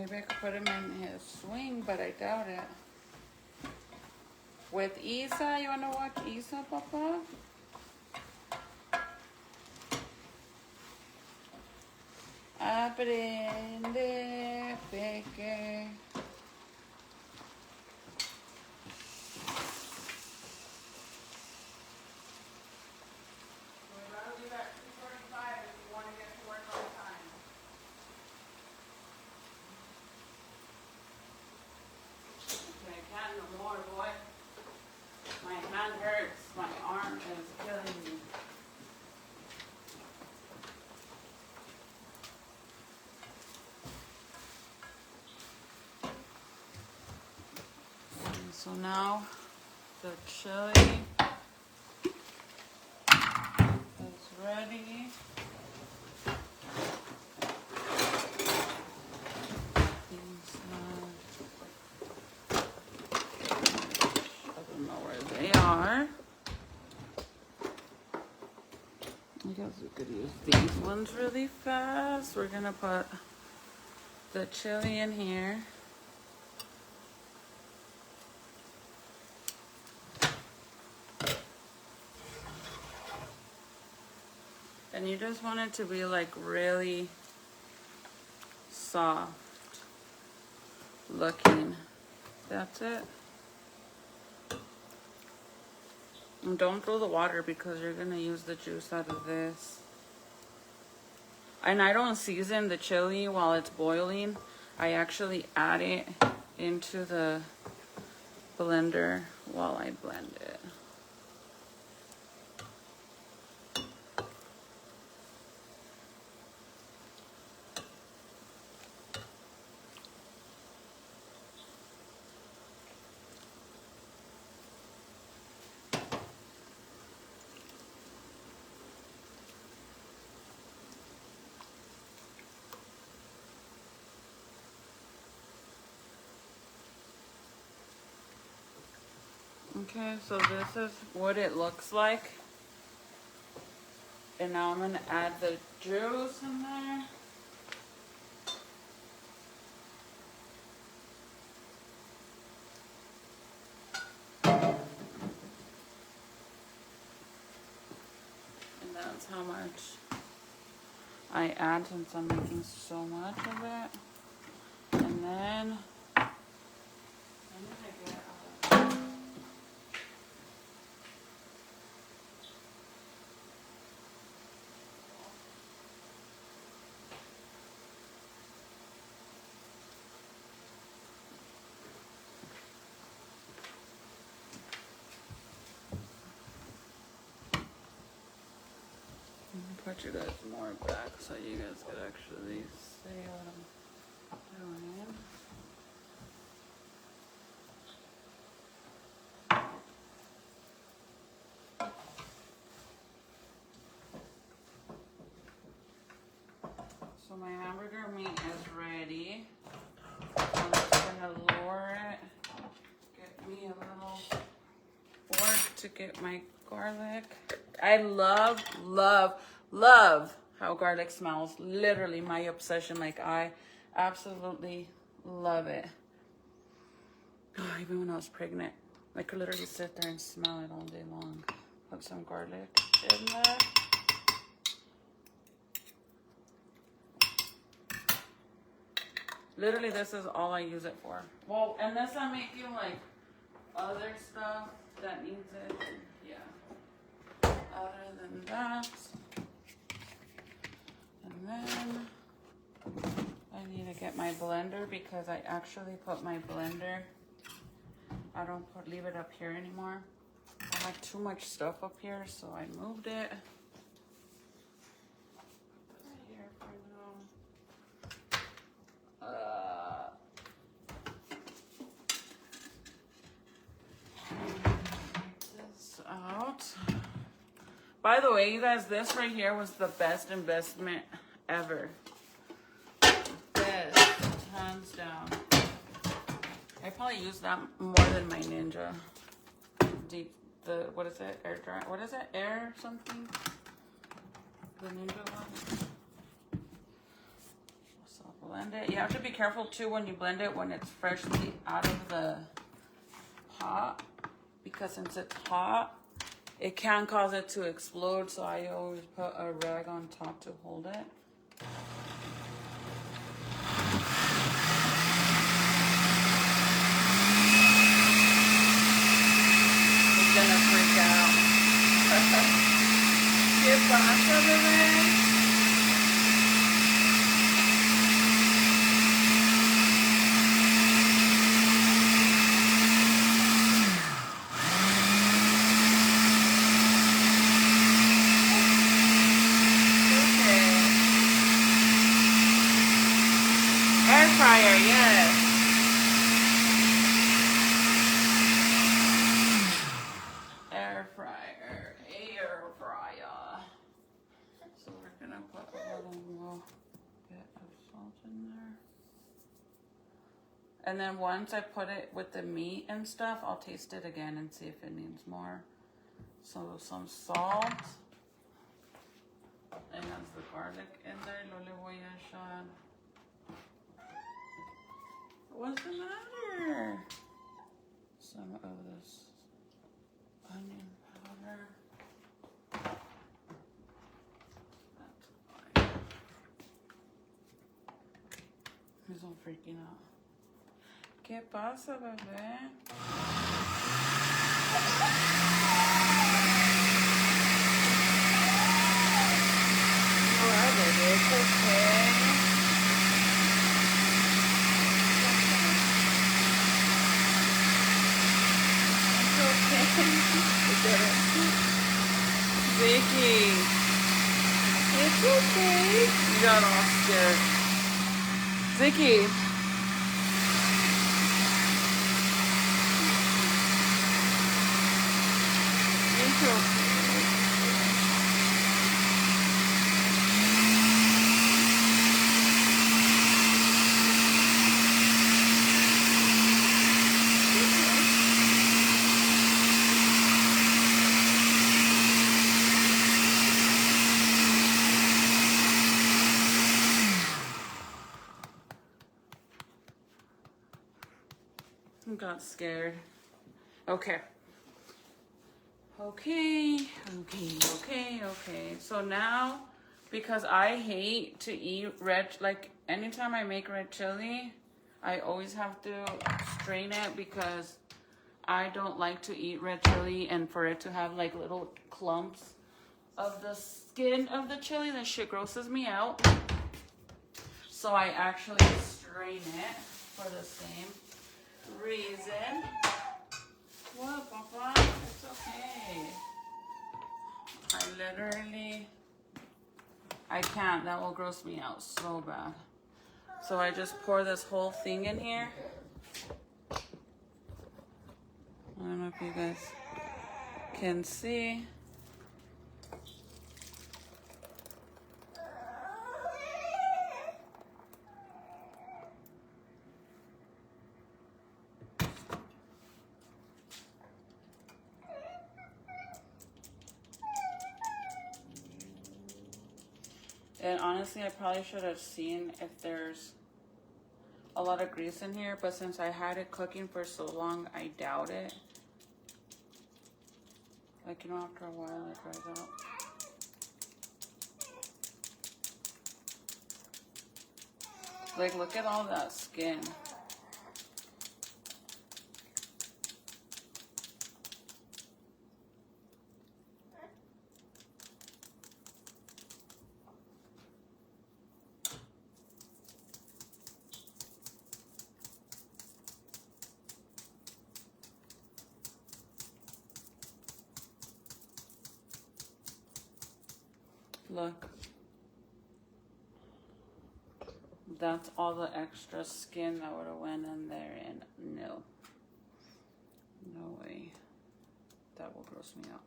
Maybe I could put him in his swing, but I doubt it. With Isa, you wanna watch Isa, Papa? Aprende, peque. So now the chili is ready. I don't know where they are. I guess we could use these ones really fast. We're gonna put the chili in here. And you just want it to be like really soft looking. That's it. And don't throw the water because you're gonna use the juice out of this. And I don't season the chili while it's boiling. I actually add it into the blender while I blend it. Okay, so this is what it looks like. And now I'm going to add the juice in there. And that's how much I add since I'm making so much of it. And then I'm going to get put you guys more back so you guys could actually see what I'm doing. So my hamburger meat is ready. I'm just gonna lower it. Get me a little fork to get my garlic. I love how garlic smells. Literally my obsession. Like I absolutely love it. Oh, even when I was pregnant, I could literally sit there and smell it all day long. Put some garlic in there. Literally, this is all I use it for. Well, unless I'm making like other stuff that needs it, yeah. Other than that, and then I need to get my blender because I actually put my blender. I don't leave it up here anymore. I have too much stuff up here, so I moved it. Here for now. This out. By the way, you guys, this right here was the best investment ever. Best, hands down. I probably use that more than my Ninja. What is it? Air dry. What is it? Air something? The Ninja one. So blend it. You have to be careful too when you blend it when it's freshly out of the pot, because since it's hot, it can cause it to explode. So I always put a rag on top to hold it. It's gonna freak out. ¿Qué pasa, bebé? Air fryer, yes. Air fryer, air fryer. So we're gonna put a little bit of salt in there. And then once I put it with the meat and stuff, I'll taste it again and see if it needs more. So some salt. And has the garlic in there. Lo le voy a echar. What's the matter? Some of this onion powder. That's fine. He's all freaking out. ¿Qué pasa, bebé? What, baby? It's okay. Vicky, it's okay. You got all scared. Vicky. It's okay. Got scared. Okay. Okay. So now, because I hate to eat red, like anytime I make red chili, I always have to strain it because I don't like to eat red chili and for it to have like little clumps of the skin of the chili. That shit grosses me out. So I actually strain it for the same reason. What, Papa? It's okay. I can't. That will gross me out so bad. So I just pour this whole thing in here. I don't know if you guys can see. And honestly, I probably should have seen if there's a lot of grease in here, but since I had it cooking for so long, I doubt it. Like, you know, after a while, it dries out. Like, look at all that skin. Look, that's all the extra skin that would have went in there, and no way, that will gross me out.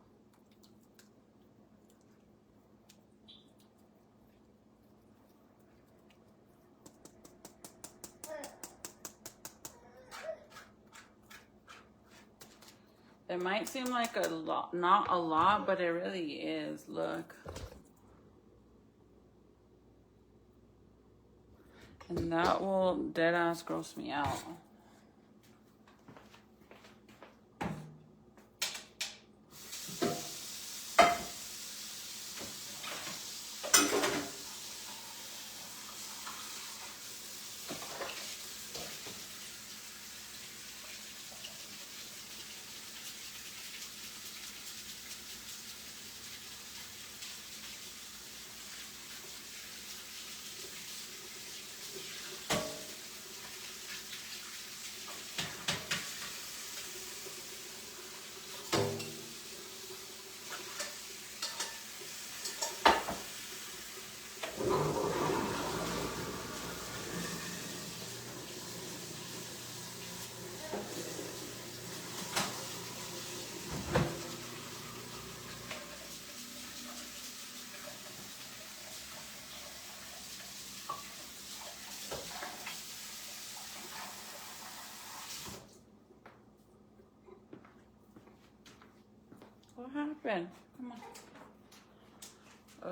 It might seem like a lot, not a lot, but it really is. Look. And that will dead ass gross me out. What happened? Come on.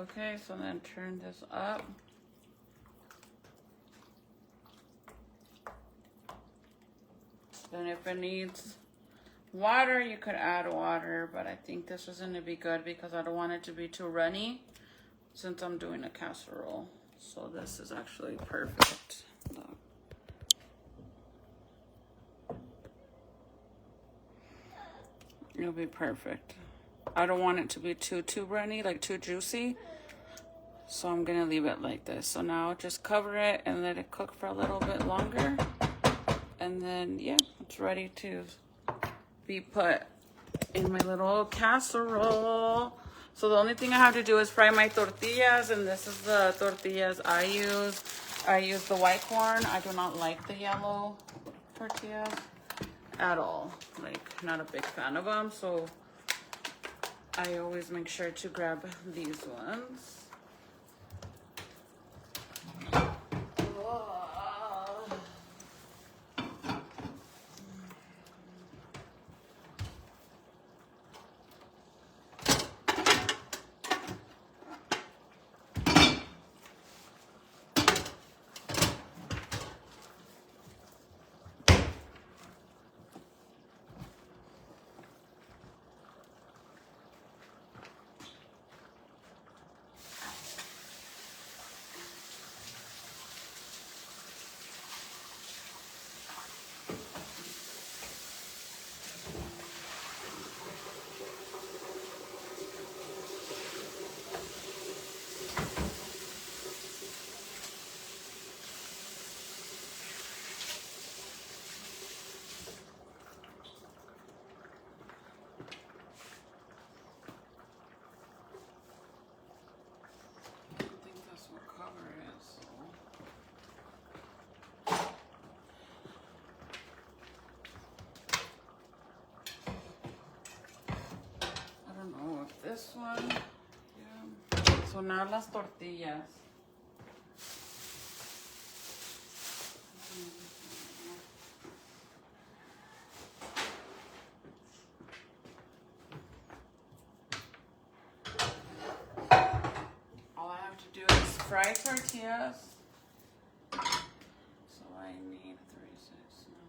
Okay, so then turn this up. Then if it needs water, you could add water, but I think this is gonna be good because I don't want it to be too runny since I'm doing a casserole. So this is actually perfect. Look. It'll be perfect. I don't want it to be too runny, like too juicy. So I'm gonna leave it like this. So now just cover it and let it cook for a little bit longer. And then, yeah, it's ready to be put in my little casserole. So the only thing I have to do is fry my tortillas, and this is the tortillas I use. I use the white corn. I do not like the yellow tortillas at all. Like, not a big fan of them, so I always make sure to grab these ones. This one, yeah. So now las tortillas. All I have to do is fry tortillas. So I need 3, 6, 9.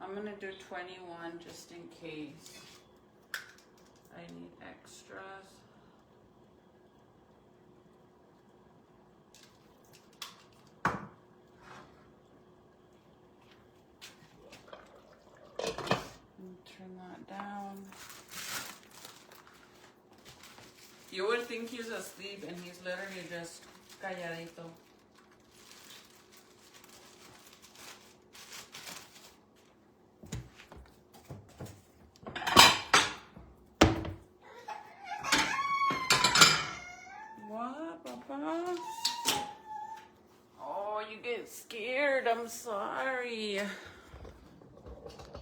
I'm gonna do 21 just in case I need extras. Turn that down. You would think he's asleep and he's literally just calladito. What, Papa? Oh, you get scared. I'm sorry.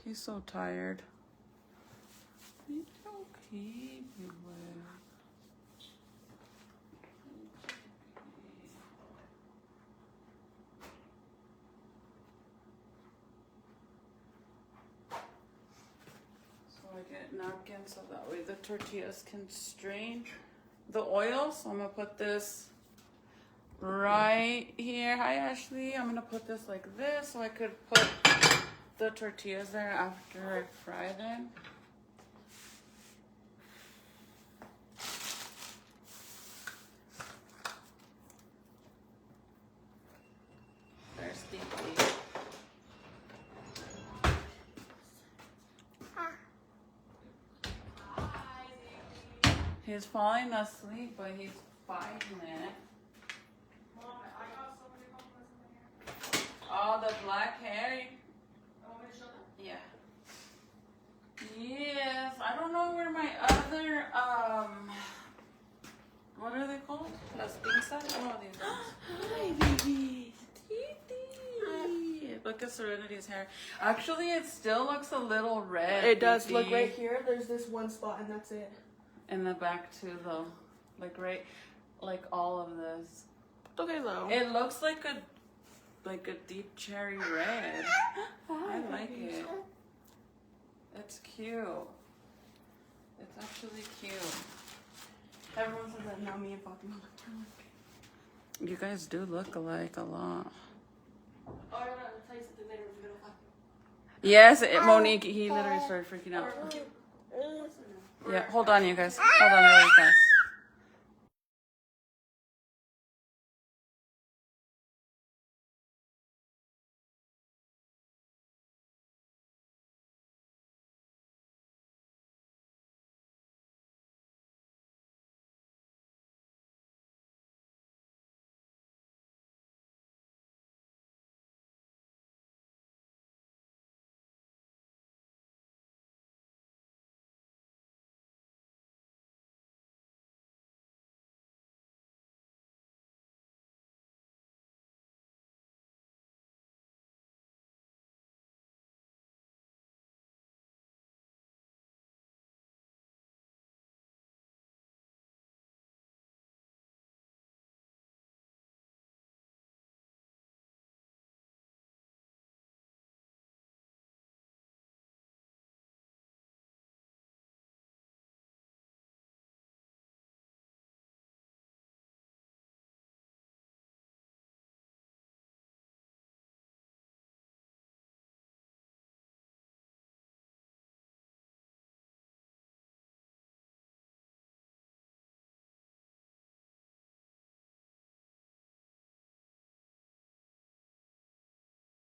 He's so tired. It's okay, baby. So I get napkin so that way the tortillas can strain the oil. So I'm gonna put this right here. Hi Ashley. I'm gonna put this like this so I could put the tortillas there after I fry them. They're stinky. He's falling asleep, but he's fighting it. Mom, I got so many compliments in my hair. Oh, the black hair. Want me to show them? Yeah. Yes. I don't know where my other what are they called? Las pinzas? Oh, these ones. Hi, baby. Look at Serenity's hair. Actually, it still looks a little red. It does look right here. There's this one spot, and that's it. In the back too, though. Like all of this. Okay, though. It looks like a deep cherry red. I like it. It's cute. It's actually cute. Everyone says that now me and Fatima look alike. You guys do look alike a lot. Oh, I gotta tell you something later in the middle. Yes, Monique, he literally started freaking out. Yeah, hold on, you guys. Hold on really fast.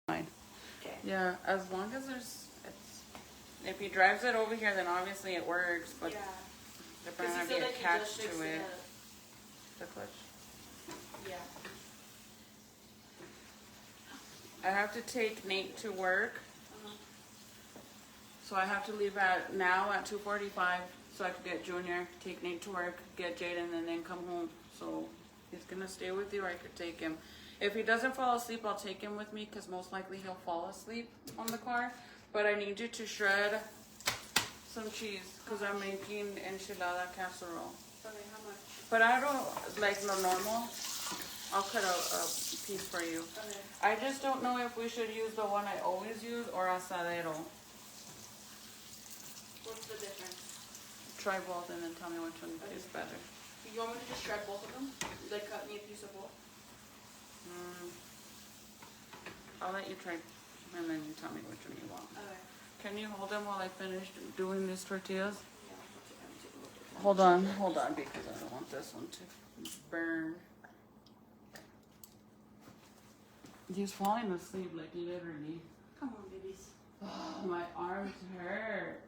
Fine. Okay. Yeah, as long as if he drives it over here, then obviously it works, but Yeah. there better not be a catch to it. The clutch. Yeah. I have to take Nate to work, so I have to leave at 2:45, so I could get Junior, take Nate to work, get Jaden, and then come home. So he's gonna stay with you, or I could take him. If he doesn't fall asleep, I'll take him with me, because most likely he'll fall asleep on the car. But I need you to shred some cheese, because I'm making enchilada casserole. Okay, how much? But I don't like no normal. I'll cut a piece for you. Okay. I just don't know if we should use the one I always use or asadero. What's the difference? Try both and then tell me which one is better. You want me to just shred both of them? Like cut me a piece of both? I'll let you try and then you tell me which one you want. Okay. Can you hold them while I finish doing these tortillas? Yeah, I'm take a look at them. Hold on, because I don't want this one to burn. He's falling asleep, like literally. Come on, babies. Oh, my arms hurt.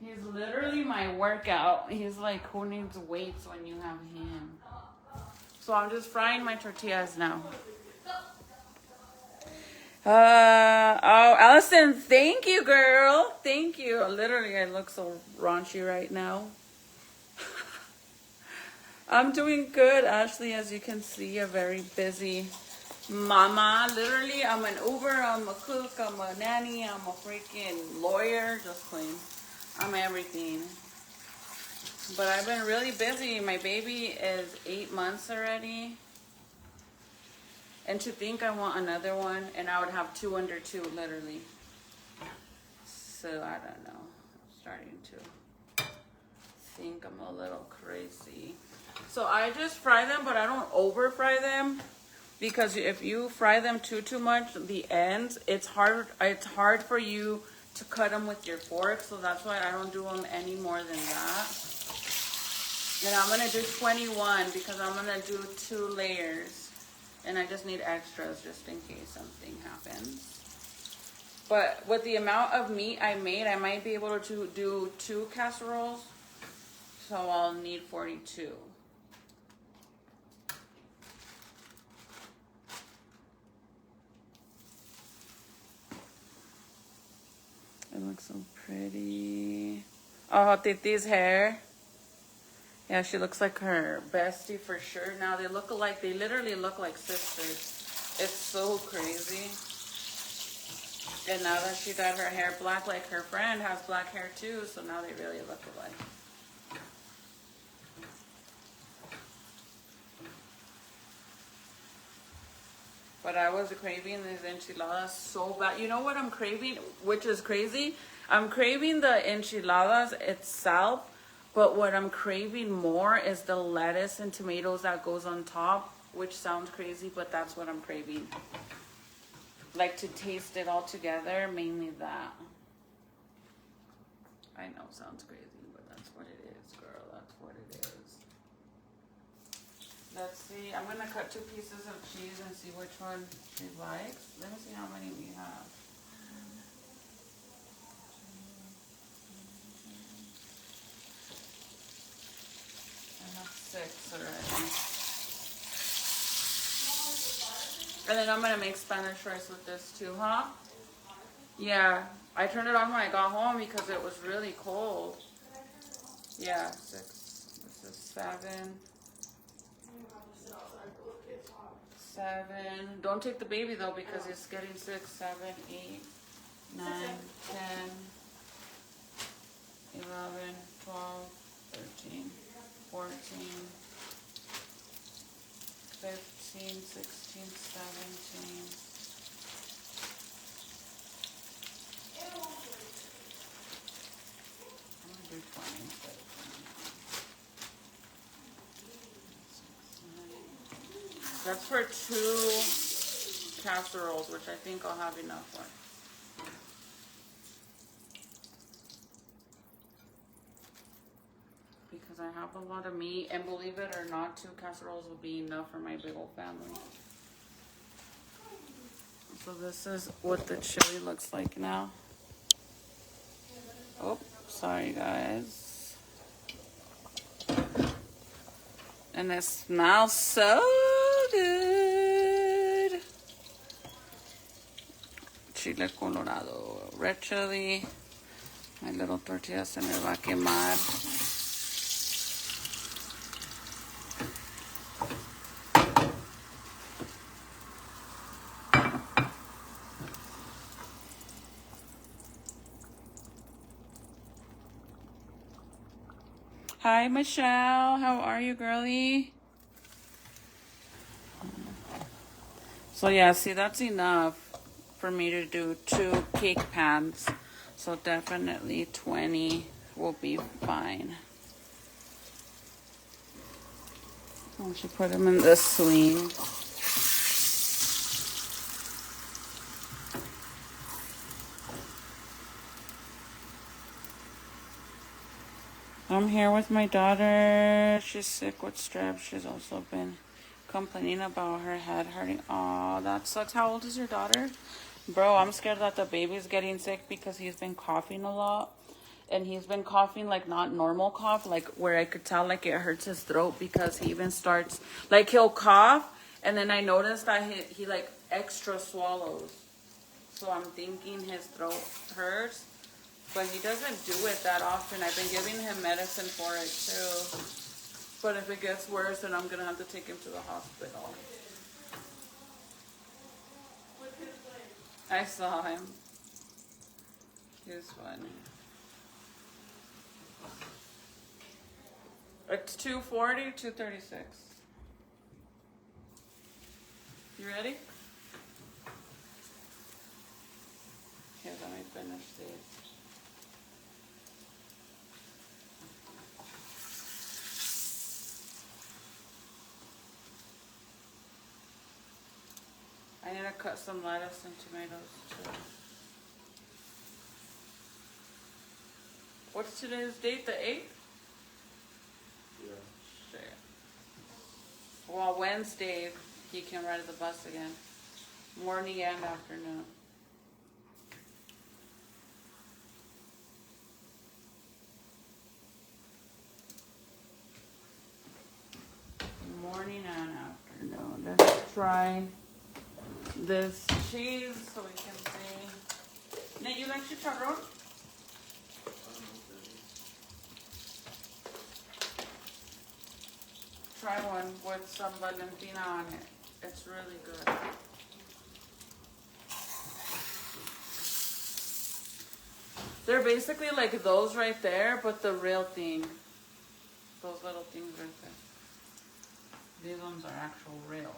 He's literally my workout. He's like, who needs weights when you have him? So I'm just frying my tortillas now. Oh, Allison, thank you, girl. Thank you. Literally, I look so raunchy right now. I'm doing good, Ashley. As you can see, a very busy mama. Literally, I'm an Uber, I'm a cook, I'm a nanny, I'm a freaking lawyer. Just plain. I'm everything. But I've been really busy. My baby is 8 months already. And to think I want another one, and I would have 2 under 2, literally. So, I don't know. starting to think I'm a little crazy. So I just fry them, but I don't over fry them, because if you fry them too much, the ends, it's hard for you to cut them with your fork. So that's why I don't do them any more than that. And I'm gonna do 21 because I'm gonna do 2 layers, and I just need extras just in case something happens. But with the amount of meat I made, I might be able to do 2 casseroles, so I'll need 42. It looks so pretty. Oh, Titi's hair. Yeah, she looks like her bestie for sure. Now they look alike. They literally look like sisters. It's so crazy. And now that she dyed her hair black, like her friend has black hair too, so now they really look alike. But I was craving these enchiladas so bad. You know what I'm craving, which is crazy? I'm craving the enchiladas itself, but what I'm craving more is the lettuce and tomatoes that goes on top, which sounds crazy, but that's what I'm craving. Like to taste it all together, mainly that. I know, sounds crazy, but that's what it is, girl. That's what it is. Let's see. I'm gonna cut 2 pieces of cheese and see which one she likes. Let me see how many we have. I have 6 already. And then I'm gonna make Spanish rice with this too, huh? Yeah, I turned it on when I got home because it was really cold. Yeah, 6. This is 7. 7. Don't take the baby though because it's getting sick. 7, 8, 9, 10, 11, 12, 13, 14, 15, 16, 17. I'm gonna do 20 instead of 20. That's for 2 casseroles, which I think I'll have enough for. Because I have a lot of meat, and believe it or not, 2 casseroles will be enough for my big old family. So this is what the chili looks like now. Oh, sorry guys. And it smells so good. Chile colorado, red chili. My little tortilla se me va a quemar. Hi, Michelle. How are you, girlie? So yeah, see, that's enough for me to do 2 cake pans. So definitely 20 will be fine. I should put them in the swing. I'm here with my daughter. She's sick with strep. She's also been complaining about her head hurting. Oh, that sucks. How old is your daughter? Bro, I'm scared that the baby's getting sick because he's been coughing a lot. And he's been coughing like not normal cough, like where I could tell like it hurts his throat, because he even starts, like he'll cough and then I noticed that he like extra swallows. So I'm thinking his throat hurts. But he doesn't do it that often. I've been giving him medicine for it too. But if it gets worse, then I'm going to have to take him to the hospital. I saw him. He was funny. It's 240, 236. You ready? Here, let me finish these. need to cut some lettuce and tomatoes too. What's today's date? The 8th? Yeah. Shit. Well, Wednesday, he can ride the bus again. Morning and afternoon. Morning and afternoon. Let's try this cheese so we can see. Nate, you like chicharron? Try one with some Valentina on it. It's really good. They're basically like those right there, but the real thing. Those little things right there. These ones are actual real.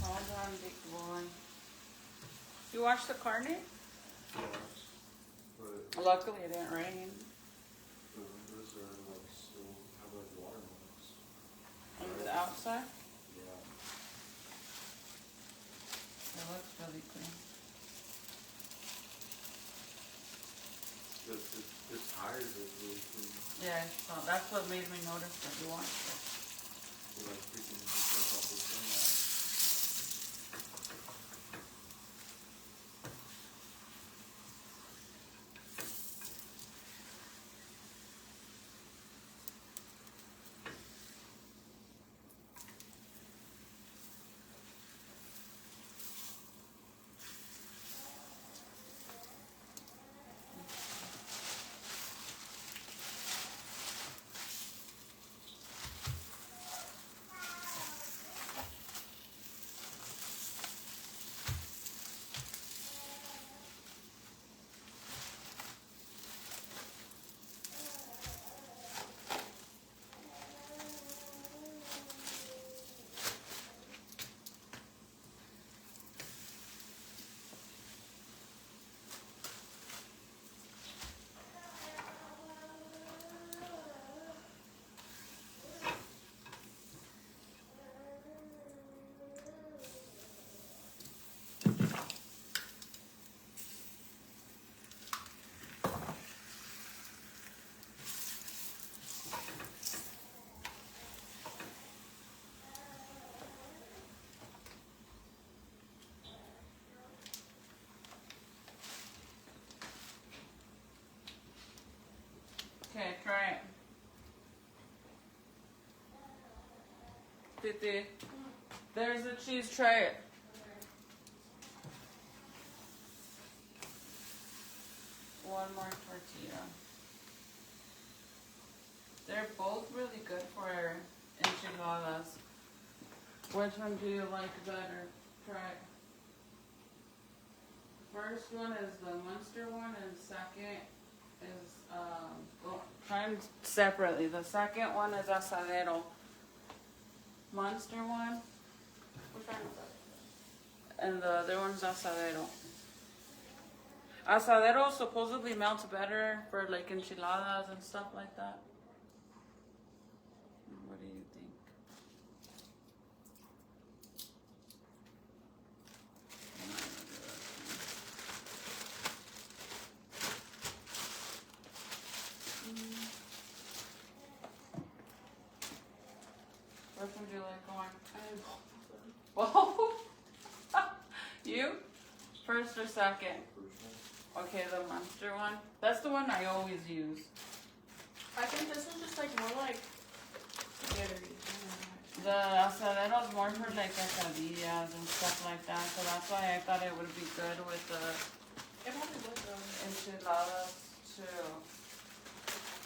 Hold on, big boy. You watched the carne? Yes. But Luckily it didn't rain. the windows are like still have like watermarks. On the outside? Yeah. It looks really clean. The tires are really clean. Yeah, so that's what made me notice that you watched it. They're like freaking stuff off the sunlight. Okay, try it. Titi, there's the cheese, try it. One more tortilla. They're both really good for enchiladas. Which one do you like better? Try it. first one is the Munster one, and second is timed separately. The second one is asadero. Munster one, Which one is that? and the other one's asadero. Asadero supposedly melts better for like enchiladas and stuff like that. What do you think? Which would you like on? Whoa! You? First or second? Okay, the Munster one. That's the one I always use. I think this one's just like more like jittery. The asadero is more for like quesadillas and stuff like that, so that's why I thought it would be good with the It probably would though. enchiladas too.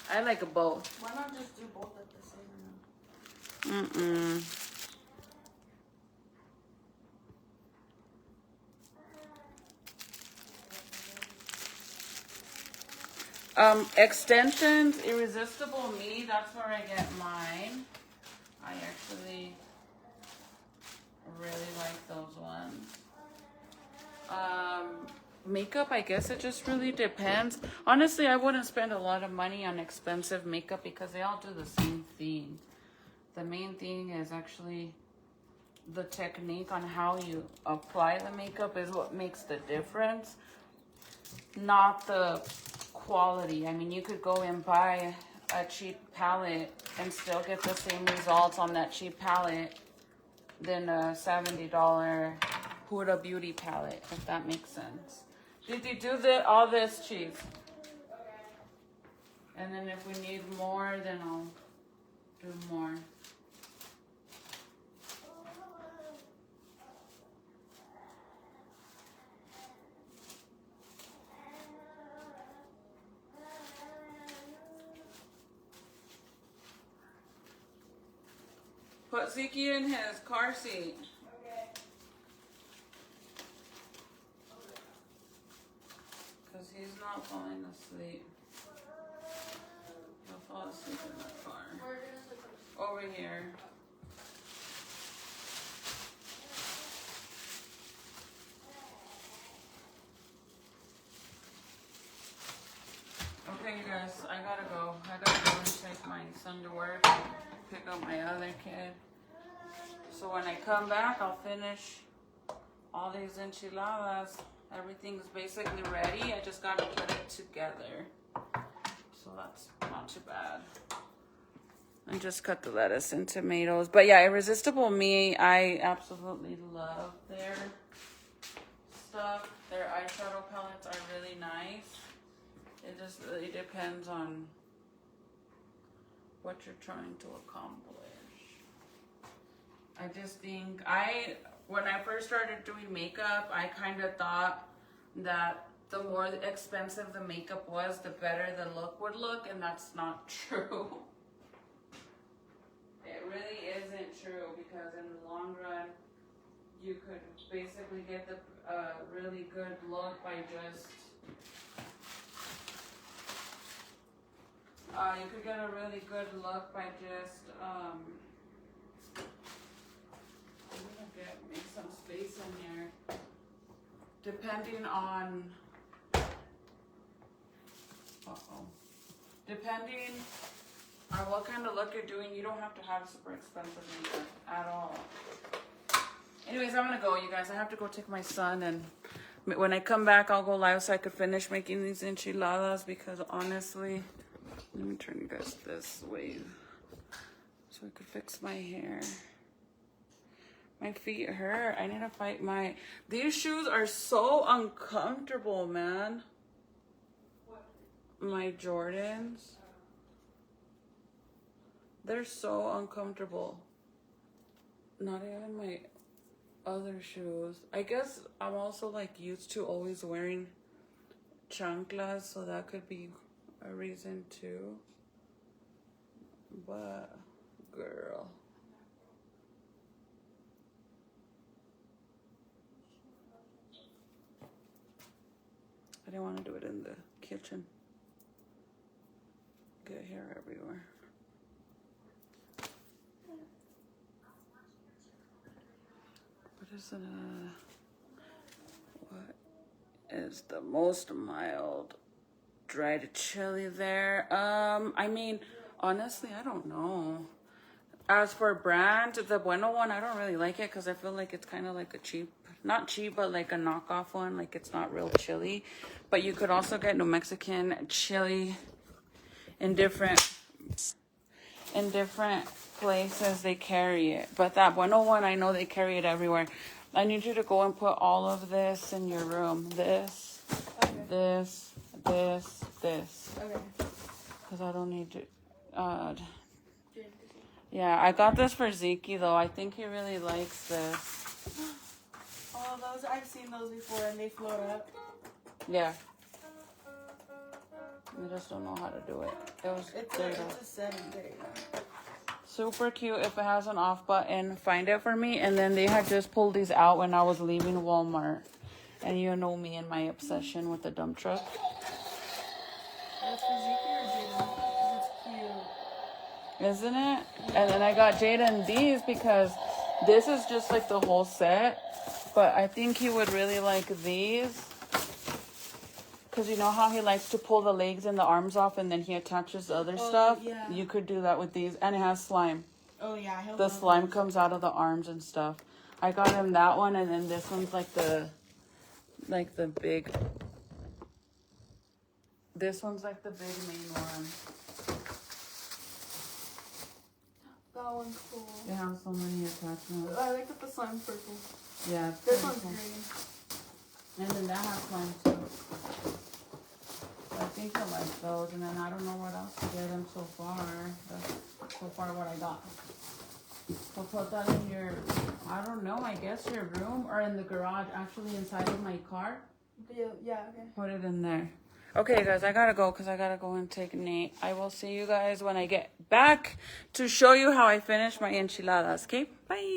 I like both. Why not just do both at the same time? Mm-mm. Extensions, Irresistible Me, that's where I get mine. I actually really like those ones. Makeup, I guess it just really depends. Honestly, I wouldn't spend a lot of money on expensive makeup because they all do the same thing. The main thing is actually the technique on how you apply the makeup is what makes the difference, not the quality. I mean, you could go and buy a cheap palette and still get the same results on that cheap palette than a $70 Huda Beauty palette, if that makes sense. Did you do all this, Chief? And then if we need more, then I'll do more. Put Ziki in his car seat. Okay. Because he's not falling asleep. He'll fall asleep in the car. Where is the car? Over here. Okay, you guys, I gotta go. I gotta go and take my son to work, pick up my other kid. So when I come back, I'll finish all these enchiladas. Everything's basically ready. I just gotta put it together. So that's not too bad. And just cut the lettuce and tomatoes. But yeah, Irresistible Me, I absolutely love their stuff. Their eyeshadow palettes are really nice. It just really depends on what you're trying to accomplish. I just think when I first started doing makeup, I kind of thought that the more expensive the makeup was, the better the look would look, and that's not true. It really isn't true, because in the long run, you could basically get the really good look by just you could get a really good look by just I'm gonna make some space in here. Depending on depending on what kind of look you're doing, you don't have to have super expensive makeup at all. Anyways, I'm gonna go, you guys. I have to go take my son, and when I come back, I'll go live so I could finish making these enchiladas, because honestly, let me turn you guys this way so I could fix my hair. My feet hurt. I need to fight these shoes are so uncomfortable, man. My Jordans. They're so uncomfortable. Not even my other shoes. I guess I'm also like used to always wearing chanclas, so that could be a reason too. But girl, I didn't want to do it in the kitchen. Get hair everywhere. What is the most mild dried chili there? I mean, honestly, I don't know. As for brand, the Bueno one, I don't really like it because I feel like it's kind of like a cheap, not cheap, but like a knockoff one. Like it's not real chili. But you could also get New Mexican chili in different places. They carry it. But that Bueno one, I know they carry it everywhere. I need you to go and put all of this in your room. This, Okay. this. Okay. Because I don't need to. Yeah, I got this for Zeke though. I think he really likes this. Oh, those I've seen those before, and they float up. Yeah. I just don't know how to do it. It's a setting. There you go. Super cute. If it has an off button, find it for me. And then they had just pulled these out when I was leaving Walmart. And you know me and my obsession with the dump truck. That's for Zeke or Jaden? It's cute. Isn't it? And then I got Jaden these because this is just like the whole set. But I think he would really like these. Because you know how he likes to pull the legs and the arms off and then he attaches the other stuff? Yeah. You could do that with these. And it has slime. Oh, yeah. The slime comes out of the arms and stuff. I got him that one, and then this one's like the big. This one's like the big main one. That one's cool. It has so many attachments. I like the slime purple. Yeah. This one's cool. green. And then that has slime too. So I think I like those, and then I don't know what else to get him so far. That's so far what I got. So put that in your, I don't know, I guess your room or in the garage, actually inside of my car. Yeah, okay. Put it in there. Okay, guys, I gotta go because I gotta go and take Nate. I will see you guys when I get back to show you how I finish my enchiladas. Okay, bye.